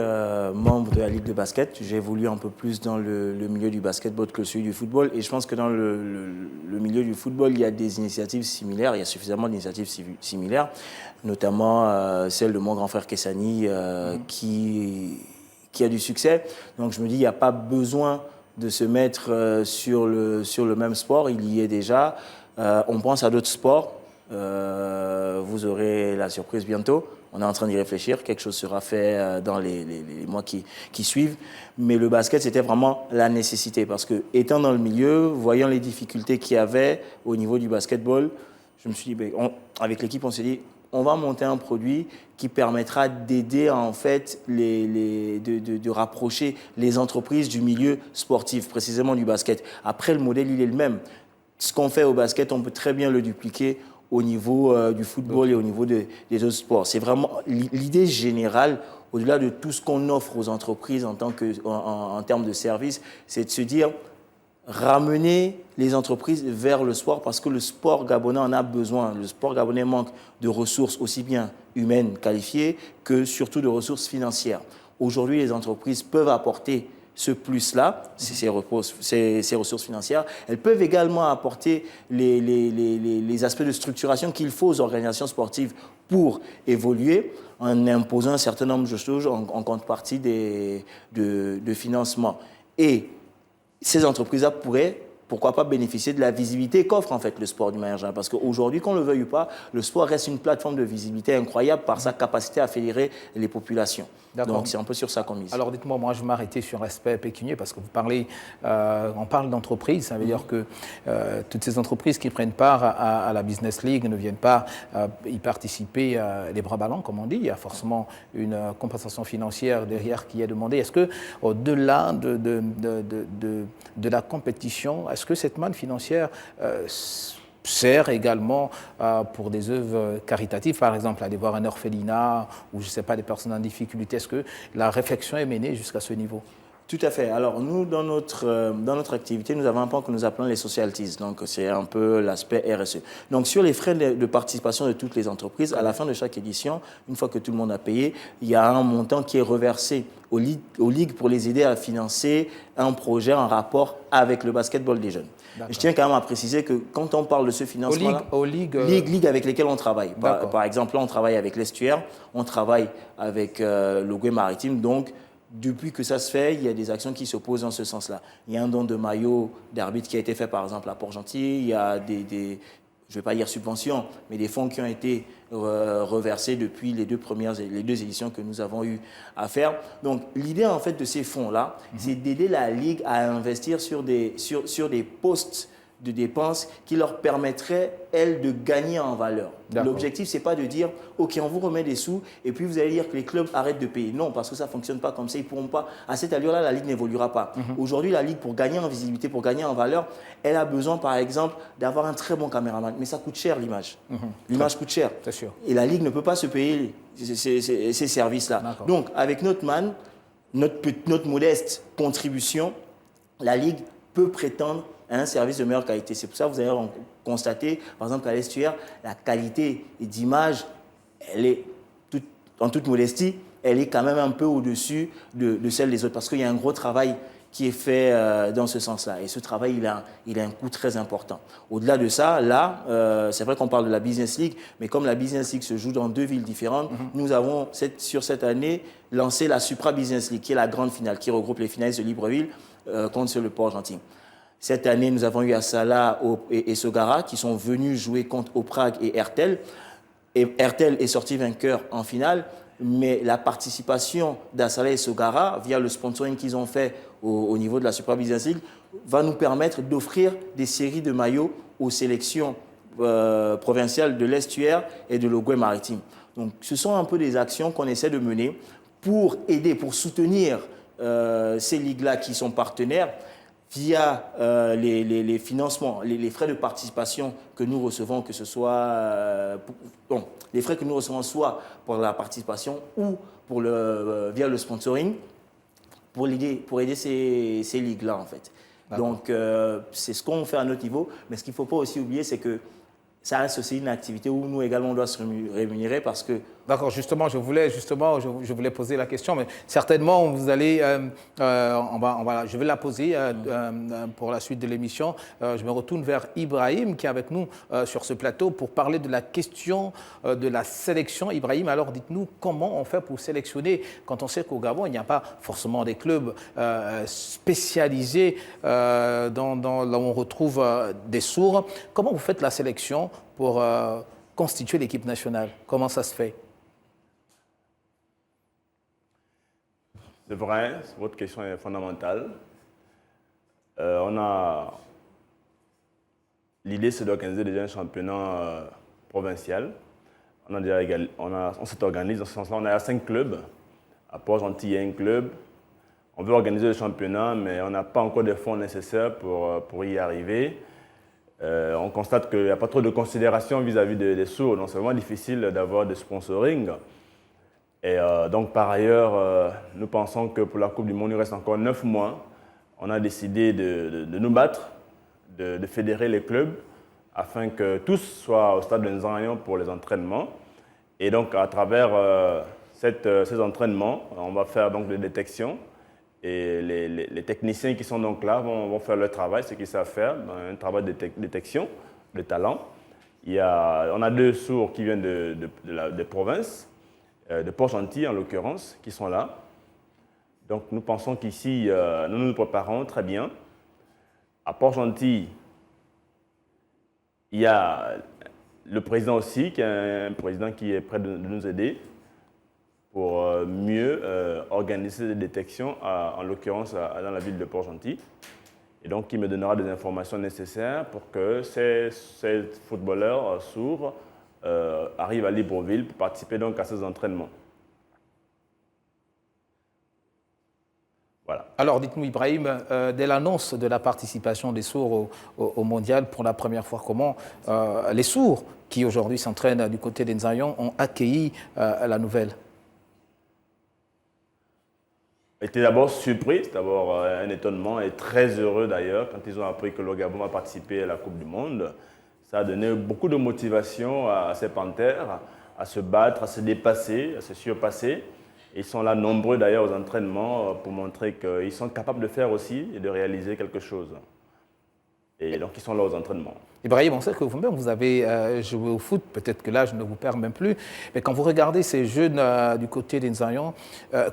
membre de la Ligue de basket. J'ai évolué un peu plus dans le milieu du basketball que celui du football. Et je pense que dans le milieu du football, il y a des initiatives similaires. Il y a suffisamment d'initiatives similaires, notamment celle de mon grand frère Kessani qui a du succès. Donc je me dis, il n'y a pas besoin de se mettre sur le même sport. Il y est déjà. On pense à d'autres sports. Vous aurez la surprise bientôt. On est en train d'y réfléchir. Quelque chose sera fait dans les mois qui suivent. Mais le basket, c'était vraiment la nécessité. Parce que, étant dans le milieu, voyant les difficultés qu'il y avait au niveau du basketball, je me suis dit, avec l'équipe, on s'est dit, on va monter un produit qui permettra d'aider, en fait, de rapprocher les entreprises du milieu sportif, précisément du basket. Après, le modèle, il est le même. Ce qu'on fait au basket, on peut très bien le dupliquer au niveau du football et au niveau des autres sports. C'est vraiment l'idée générale, au-delà de tout ce qu'on offre aux entreprises en termes de services, c'est de se dire, ramener les entreprises vers le sport parce que le sport gabonais en a besoin. Le sport gabonais manque de ressources aussi bien humaines qualifiées que surtout de ressources financières. Aujourd'hui, les entreprises peuvent apporter ce plus-là, ces ressources financières. Elles peuvent également apporter les aspects de structuration qu'il faut aux organisations sportives pour évoluer en imposant un certain nombre de choses en contrepartie de financement. Et ces entreprises-là pourraient, pourquoi pas, bénéficier de la visibilité qu'offre en fait le sport d'une manière générale. Parce qu'aujourd'hui, qu'on ne le veuille ou pas, le sport reste une plateforme de visibilité incroyable par sa capacité à fédérer les populations. Donc c'est un peu sur ça qu'on mise. Alors dites-moi, moi je vais m'arrêter sur l'aspect pécunier parce que vous parlez, on parle d'entreprise, ça veut dire que toutes ces entreprises qui prennent part à la Business League ne viennent pas y participer les bras ballants, comme on dit. Il y a forcément une compensation financière derrière qui est demandée. Est-ce que au-delà de la compétition, est-ce que cette manne financière sert également pour des œuvres caritatives, par exemple, aller voir un orphelinat ou, je ne sais pas, des personnes en difficulté? Est-ce que la réflexion est menée jusqu'à ce niveau? Tout à fait. Alors, nous, dans notre activité, nous avons un point que nous appelons les socialties. Donc, c'est un peu l'aspect RSE. Donc, sur les frais de participation de toutes les entreprises, à la fin de chaque édition, une fois que tout le monde a payé, il y a un montant qui est reversé aux ligues pour les aider à financer un projet en rapport avec le basketball des jeunes. Je tiens quand même à préciser que quand on parle de ce financement-là, aux ligues avec lesquelles on travaille. Par exemple, là, on travaille avec l'Estuaire, on travaille avec le Goué Maritime. Donc, depuis que ça se fait, il y a des actions qui se posent dans ce sens-là. Il y a un don de maillot d'arbitre qui a été fait, par exemple, à Port-Gentil. Il y a je ne vais pas dire subventions, mais des fonds qui ont été reversés depuis les deux éditions que nous avons eu à faire. Donc, l'idée, en fait, de ces fonds-là, c'est d'aider la Ligue à investir sur des postes de dépenses qui leur permettraient, elles, de gagner en valeur. L'objectif, ce n'est pas de dire, OK, on vous remet des sous et puis vous allez dire que les clubs arrêtent de payer. Non, parce que ça ne fonctionne pas comme ça. Ils ne pourront pas. À cette allure-là, la Ligue n'évoluera pas. Aujourd'hui, la Ligue, pour gagner en visibilité, pour gagner en valeur, elle a besoin, par exemple, d'avoir un très bon caméraman. Mais ça coûte cher, l'image. L'image coûte cher. C'est sûr. Et la Ligue ne peut pas se payer ces services-là. Donc, avec notre man, notre modeste contribution, la Ligue peut prétendre un service de meilleure qualité. C'est pour ça que vous allez constater, par exemple, qu'à l'estuaire, la qualité d'image, elle est, en toute modestie, elle est quand même un peu au-dessus de celle des autres, parce qu'il y a un gros travail qui est fait dans ce sens-là. Et ce travail, il a un coût très important. Au-delà de ça, là, c'est vrai qu'on parle de la Business League, mais comme la Business League se joue dans deux villes différentes, nous avons, sur cette année, lancé la Supra Business League, qui est la grande finale, qui regroupe les finalistes de Libreville contre le Port-Gentil. Cette année, nous avons eu Assala et Sogara qui sont venus jouer contre Prague et Hertel. Et Hertel est sorti vainqueur en finale, mais la participation d'Assala et Sogara, via le sponsoring qu'ils ont fait au niveau de la Super Business League, va nous permettre d'offrir des séries de maillots aux sélections provinciales de l'Estuaire et de l'Ogooué-Maritime. Donc, ce sont un peu des actions qu'on essaie de mener pour aider, pour soutenir ces ligues-là qui sont partenaires, via les financements, les frais de participation que nous recevons, que ce soit les frais que nous recevons soit pour la participation ou via le sponsoring, pour aider ces ligues-là, en fait. Donc, c'est ce qu'on fait à notre niveau, mais ce qu'il ne faut pas aussi oublier, c'est que ça reste aussi une activité où nous également on doit se rémunérer parce que... D'accord, justement, je voulais poser la question, mais certainement vous allez, je vais la poser pour la suite de l'émission. Je me retourne vers Ibrahim qui est avec nous sur ce plateau pour parler de la question de la sélection. Ibrahim, alors dites-nous comment on fait pour sélectionner quand on sait qu'au Gabon, il n'y a pas forcément des clubs spécialisés là où on retrouve des sourds. Comment vous faites la sélection pour constituer l'équipe nationale? Comment ça se fait? C'est vrai, votre question est fondamentale. L'idée, c'est d'organiser déjà un championnat provincial. On s'organise dans ce sens-là. On a 5 clubs. À Port-Gentil, il y a un club. On veut organiser le championnat, mais on n'a pas encore les fonds nécessaires pour y arriver. On constate qu'il n'y a pas trop de considération vis-à-vis des sourds, donc c'est vraiment difficile d'avoir des sponsoring. Et donc par ailleurs, nous pensons que pour la Coupe du Monde, il reste encore 9 mois. On a décidé de nous battre, de fédérer les clubs afin que tous soient au stade de Nzanyon pour les entraînements. Et donc à travers ces entraînements, on va faire donc des détections. Et les techniciens qui sont donc là vont faire leur travail, ce qu'ils savent faire, un travail de détection de talent. On a 2 sourds qui viennent de province, de Port-Gentil en l'occurrence, qui sont là. Donc nous pensons qu'ici, nous nous préparons très bien. À Port-Gentil, il y a le président aussi, qui est un président qui est prêt de nous aider pour mieux organiser les détections, en l'occurrence dans la ville de Port-Gentil. Et donc, il me donnera des informations nécessaires pour que ces footballeurs sourds arrivent à Libreville pour participer donc à ces entraînements. Voilà. Alors, dites-nous, Ibrahim, dès l'annonce de la participation des sourds au Mondial pour la première fois, comment les sourds qui aujourd'hui s'entraînent du côté des Nzanyon ont accueilli la nouvelle? J'étais d'abord surpris, c'est d'abord un étonnement et très heureux d'ailleurs quand ils ont appris que le Gabon va participer à la Coupe du Monde. Ça a donné beaucoup de motivation à ces Panthères à se battre, à se dépasser, à se surpasser. Ils sont là nombreux d'ailleurs aux entraînements pour montrer qu'ils sont capables de faire aussi et de réaliser quelque chose. Et donc, ils sont là aux entraînements. Ibrahim, on sait que vous-même, vous avez joué au foot, peut-être que là, je ne vous perds même plus, mais quand vous regardez ces jeunes du côté des Nzayons,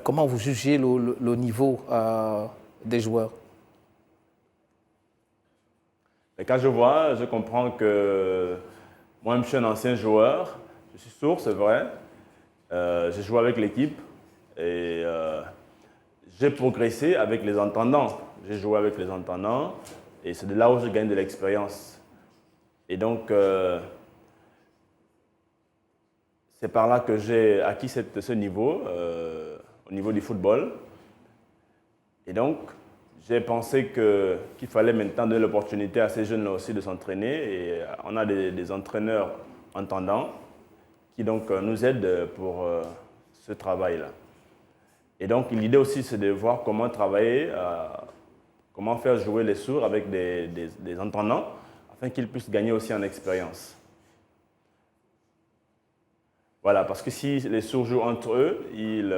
comment vous jugez le niveau des joueurs? Et quand je vois, je comprends que moi-même, je suis un ancien joueur, je suis sourd, c'est vrai. J'ai joué avec l'équipe et j'ai progressé avec les entendants. J'ai joué avec les entendants et c'est de là où je gagne de l'expérience. Et donc, c'est par là que j'ai acquis ce niveau, au niveau du football. Et donc, j'ai pensé qu'il fallait maintenant donner l'opportunité à ces jeunes-là aussi de s'entraîner. Et on a des entraîneurs entendants qui donc nous aident pour ce travail-là. Et donc, l'idée aussi, c'est de voir comment travailler, comment faire jouer les sourds avec des entendants, afin qu'ils puissent gagner aussi en expérience. Voilà, parce que si les sourds jouent entre eux, ils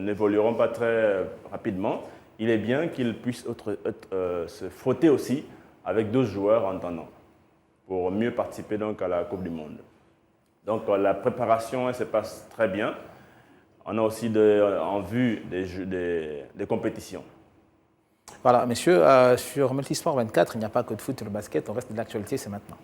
n'évolueront pas très rapidement. Il est bien qu'ils puissent se frotter aussi avec d'autres joueurs entendants pour mieux participer donc à la Coupe du Monde. Donc la préparation elle se passe très bien. On a aussi en vue des compétitions. Voilà, messieurs, sur Multisport 24, il n'y a pas que de foot et de basket, on reste de l'actualité, c'est maintenant.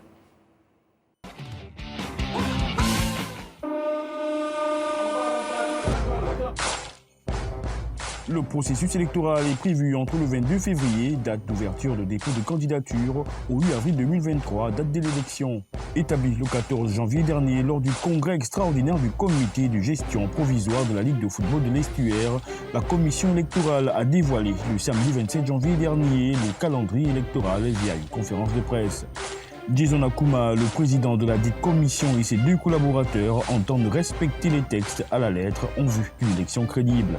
Le processus électoral est prévu entre le 22 février, date d'ouverture de dépôt de candidature, au 8 avril 2023, date de l'élection. Établi le 14 janvier dernier lors du congrès extraordinaire du comité de gestion provisoire de la Ligue de football de l'Estuaire, la commission électorale a dévoilé le samedi 27 janvier dernier le calendrier électoral via une conférence de presse. Jason Akuma, le président de la dite commission et ses deux collaborateurs entendent respecter les textes à la lettre en vue d'une élection crédible.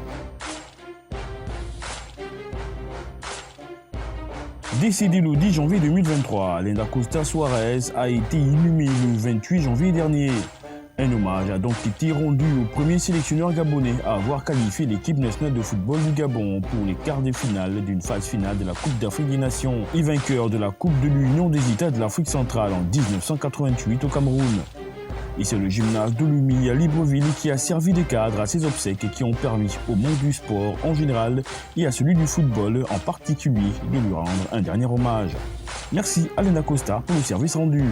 Décédé le 10 janvier 2023, Alain Acosta Suarez a été inhumé le 28 janvier dernier. Un hommage a donc été rendu au premier sélectionneur gabonais à avoir qualifié l'équipe nationale de football du Gabon pour les quarts de finale d'une phase finale de la Coupe d'Afrique des Nations et vainqueur de la Coupe de l'Union des États de l'Afrique centrale en 1988 au Cameroun. Et c'est le gymnase de l'Umi à Libreville qui a servi de cadre à ces obsèques qui ont permis au monde du sport en général et à celui du football en particulier de lui rendre un dernier hommage. Merci Alain Acosta pour le service rendu.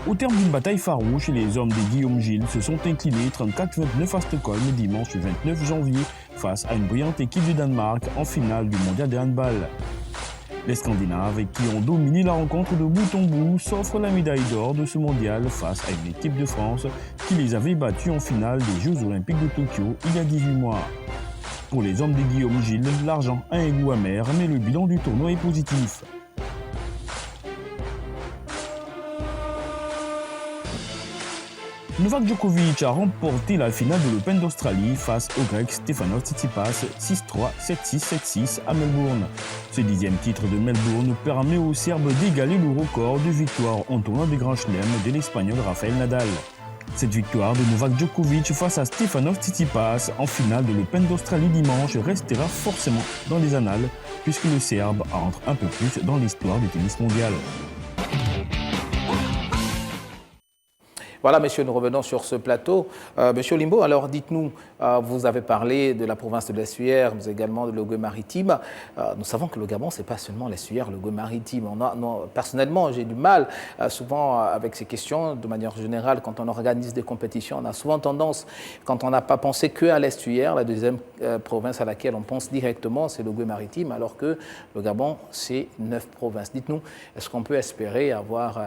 Au terme d'une bataille farouche, les hommes de Guillaume Gilles se sont inclinés 34-29 à Stockholm dimanche 29 janvier face à une brillante équipe du Danemark en finale du mondial de handball. Les Scandinaves, qui ont dominé la rencontre de bout en bout, s'offrent la médaille d'or de ce mondial face à une équipe de France qui les avait battus en finale des Jeux Olympiques de Tokyo il y a 18 mois. Pour les hommes de Guillaume Gilles, l'argent a un goût amer, mais le bilan du tournoi est positif. Novak Djokovic a remporté la finale de l'Open d'Australie face au Grec Stefanos Tsitsipas 6-3, 7-6, 7-6 à Melbourne. Ce 10e titre de Melbourne permet aux Serbes d'égaler le record de victoires en tournoi des Grands Chelems de l'Espagnol Rafael Nadal. Cette victoire de Novak Djokovic face à Stefanos Tsitsipas en finale de l'Open d'Australie dimanche restera forcément dans les annales puisque le Serbe entre un peu plus dans l'histoire du tennis mondial. Voilà, messieurs, nous revenons sur ce plateau. Monsieur Limbo, alors dites-nous, vous avez parlé de la province de l'Estuaire, mais également de l'Ogooué-Maritime. Nous savons que le Gabon, ce n'est pas seulement l'Estuaire, l'Ogooué-Maritime. Personnellement, j'ai du mal souvent avec ces questions. De manière générale, quand on organise des compétitions, on a souvent tendance, quand on n'a pas pensé qu'à l'Estuaire, la deuxième province à laquelle on pense directement, c'est l'Ogooué-Maritime, alors que le Gabon, c'est 9 provinces. Dites-nous, est-ce qu'on peut espérer avoir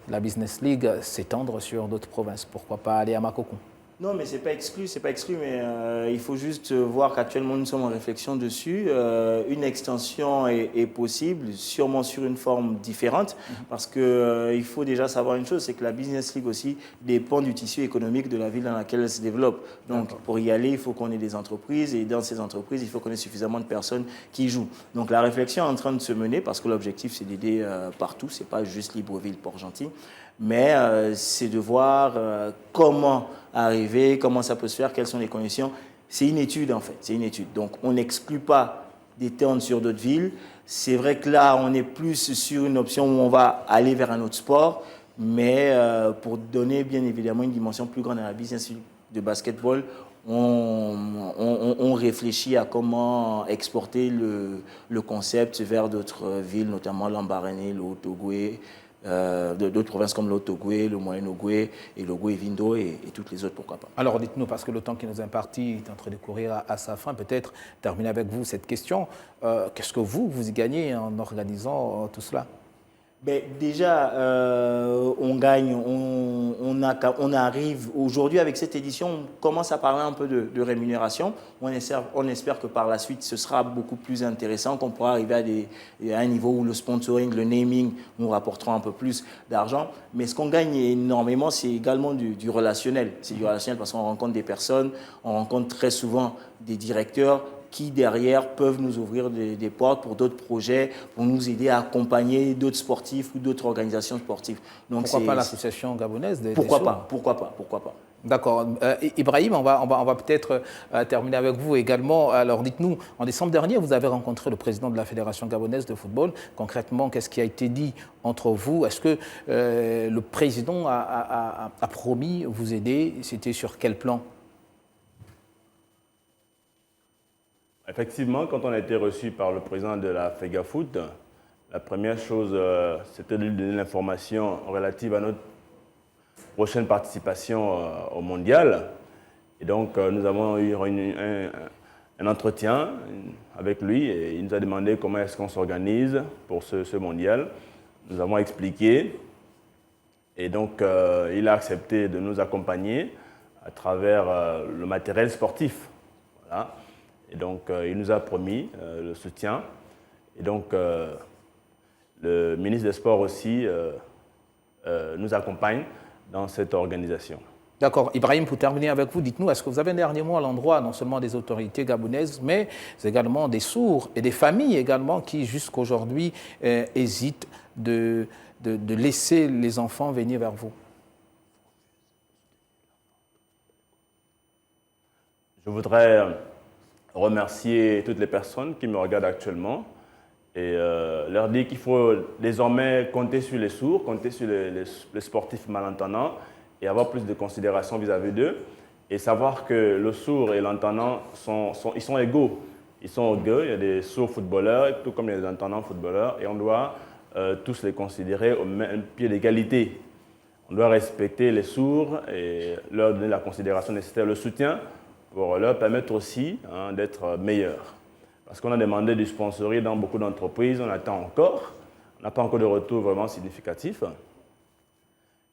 la Business League s'étendre sur d'autres provinces? Pourquoi pas aller à Makoko? Non, mais c'est pas exclu, mais il faut juste voir qu'actuellement nous sommes en réflexion dessus. Une extension est possible, sûrement sur une forme différente, parce que il faut déjà savoir une chose, c'est que la Business League aussi dépend du tissu économique de la ville dans laquelle elle se développe. Donc pour y aller, il faut qu'on ait des entreprises, et dans ces entreprises, il faut qu'on ait suffisamment de personnes qui jouent. Donc la réflexion est en train de se mener, parce que l'objectif c'est d'aider partout, c'est pas juste Libreville, Port-Gentil, mais c'est de voir comment arriver, comment ça peut se faire, quelles sont les conditions. C'est une étude en fait, c'est une étude. Donc on n'exclut pas turns sur d'autres villes. C'est vrai que là, on est plus sur une option où on va aller vers un autre sport, mais pour donner bien évidemment une dimension plus grande à la business de basketball, on réfléchit à comment exporter le concept vers d'autres villes, notamment l'Ambaréné, le Haut-Ogooué, d'autres provinces comme l'Haut-Ogooué, le Moyen-Ogooué et l'Ogooué-Vindo et toutes les autres, pourquoi pas. Alors dites-nous, parce que le temps qui nous est imparti est en train de courir à sa fin, peut-être terminer avec vous cette question. Qu'est-ce que vous y gagnez en organisant tout cela? Ben, déjà, on gagne, on arrive aujourd'hui avec cette édition, on commence à parler un peu de rémunération. On espère que par la suite, ce sera beaucoup plus intéressant, qu'on pourra arriver à un niveau où le sponsoring, le naming nous rapporteront un peu plus d'argent. Mais ce qu'on gagne énormément, c'est également du relationnel. C'est du relationnel parce qu'on rencontre des personnes, on rencontre très souvent des directeurs qui derrière peuvent nous ouvrir des portes pour d'autres projets, pour nous aider à accompagner d'autres sportifs ou d'autres organisations sportives. Donc pourquoi pas l'association gabonaise des Pourquoi sourds? pas. D'accord. Ibrahim, on va peut-être terminer avec vous également. Alors dites-nous, en décembre dernier, vous avez rencontré le président de la Fédération gabonaise de football. Concrètement, qu'est-ce qui a été dit entre vous? Est-ce que le président a promis vous aider? C'était sur quel plan? Effectivement, quand on a été reçu par le président de la FEGAFoot, la première chose, c'était de lui donner l'information relative à notre prochaine participation au mondial. Et donc, nous avons eu un entretien avec lui et il nous a demandé comment est-ce qu'on s'organise pour ce mondial. Nous avons expliqué et donc il a accepté de nous accompagner à travers le matériel sportif. Voilà. Et donc, il nous a promis le soutien. Et donc, le ministre des Sports aussi nous accompagne dans cette organisation. D'accord. Ibrahim, pour terminer avec vous, dites-nous, est-ce que vous avez un dernier mot à l'endroit non seulement des autorités gabonaises, mais également des sourds et des familles également qui, jusqu'aujourd'hui, hésitent de laisser les enfants venir vers vous? Je voudrais remercier toutes les personnes qui me regardent actuellement et leur dire qu'il faut désormais compter sur les sourds, compter sur les sportifs malentendants et avoir plus de considération vis-à-vis d'eux et savoir que le sourd et l'entendant ils sont égaux. Ils sont égaux, il y a des sourds footballeurs tout comme il y a des entendants footballeurs et on doit tous les considérer au même pied d'égalité. On doit respecter les sourds et leur donner la considération nécessaire, le soutien, pour leur permettre aussi d'être meilleurs. Parce qu'on a demandé du sponsoring dans beaucoup d'entreprises, on attend encore, on n'a pas encore de retour vraiment significatif.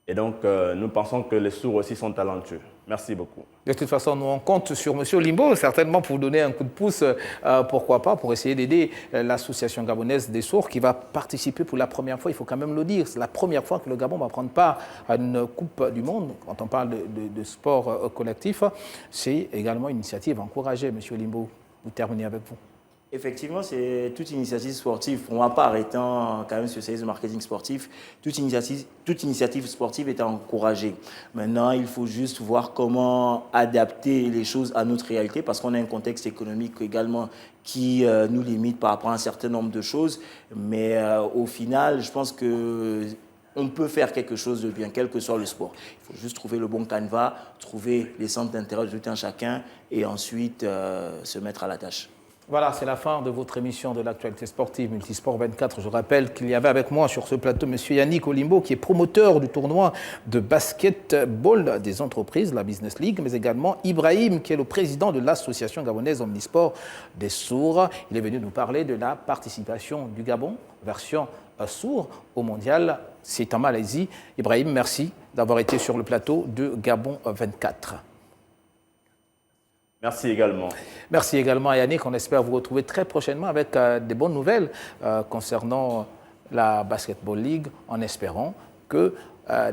Et donc, nous pensons que les sourds aussi sont talentueux. Merci beaucoup. De toute façon, nous on compte sur M. Limbo, certainement pour vous donner un coup de pouce, pourquoi pas, pour essayer d'aider l'association gabonaise des sourds qui va participer pour la première fois, il faut quand même le dire, c'est la première fois que le Gabon va prendre part à une Coupe du Monde. Quand on parle de sport collectif, c'est également une initiative encouragée, M. Limbo. Vous terminez avec vous. Effectivement, c'est toute initiative sportive. Pour ma part, étant quand même spécialiste de marketing sportif, toute initiative sportive est encouragée. Maintenant, il faut juste voir comment adapter les choses à notre réalité parce qu'on a un contexte économique également qui nous limite par rapport à un certain nombre de choses. Mais au final, je pense qu'on peut faire quelque chose de bien, quel que soit le sport. Il faut juste trouver le bon canevas, trouver les centres d'intérêt de tout un chacun et ensuite se mettre à la tâche. Voilà, c'est la fin de votre émission de l'actualité sportive Multisport 24. Je rappelle qu'il y avait avec moi sur ce plateau M. Yannick Olimbo, qui est promoteur du tournoi de basketball des entreprises, la Business League, mais également Ibrahim, qui est le président de l'association gabonaise Omnisport des sourds. Il est venu nous parler de la participation du Gabon, version sourd, au mondial. C'est en Malaisie. Ibrahim, merci d'avoir été sur le plateau de Gabon 24. Merci également. Merci également à Yannick. On espère vous retrouver très prochainement avec des bonnes nouvelles concernant la Basketball League, en espérant que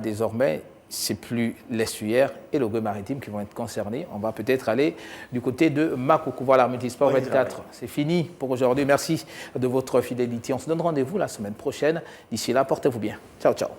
désormais, c'est plus l'Essuyer et le Ogooué-Maritime qui vont être concernés. On va peut-être aller du côté de Makoukou. Voilà, Multisport 24. C'est fini pour aujourd'hui. Merci de votre fidélité. On se donne rendez-vous la semaine prochaine. D'ici là, portez-vous bien. Ciao, ciao.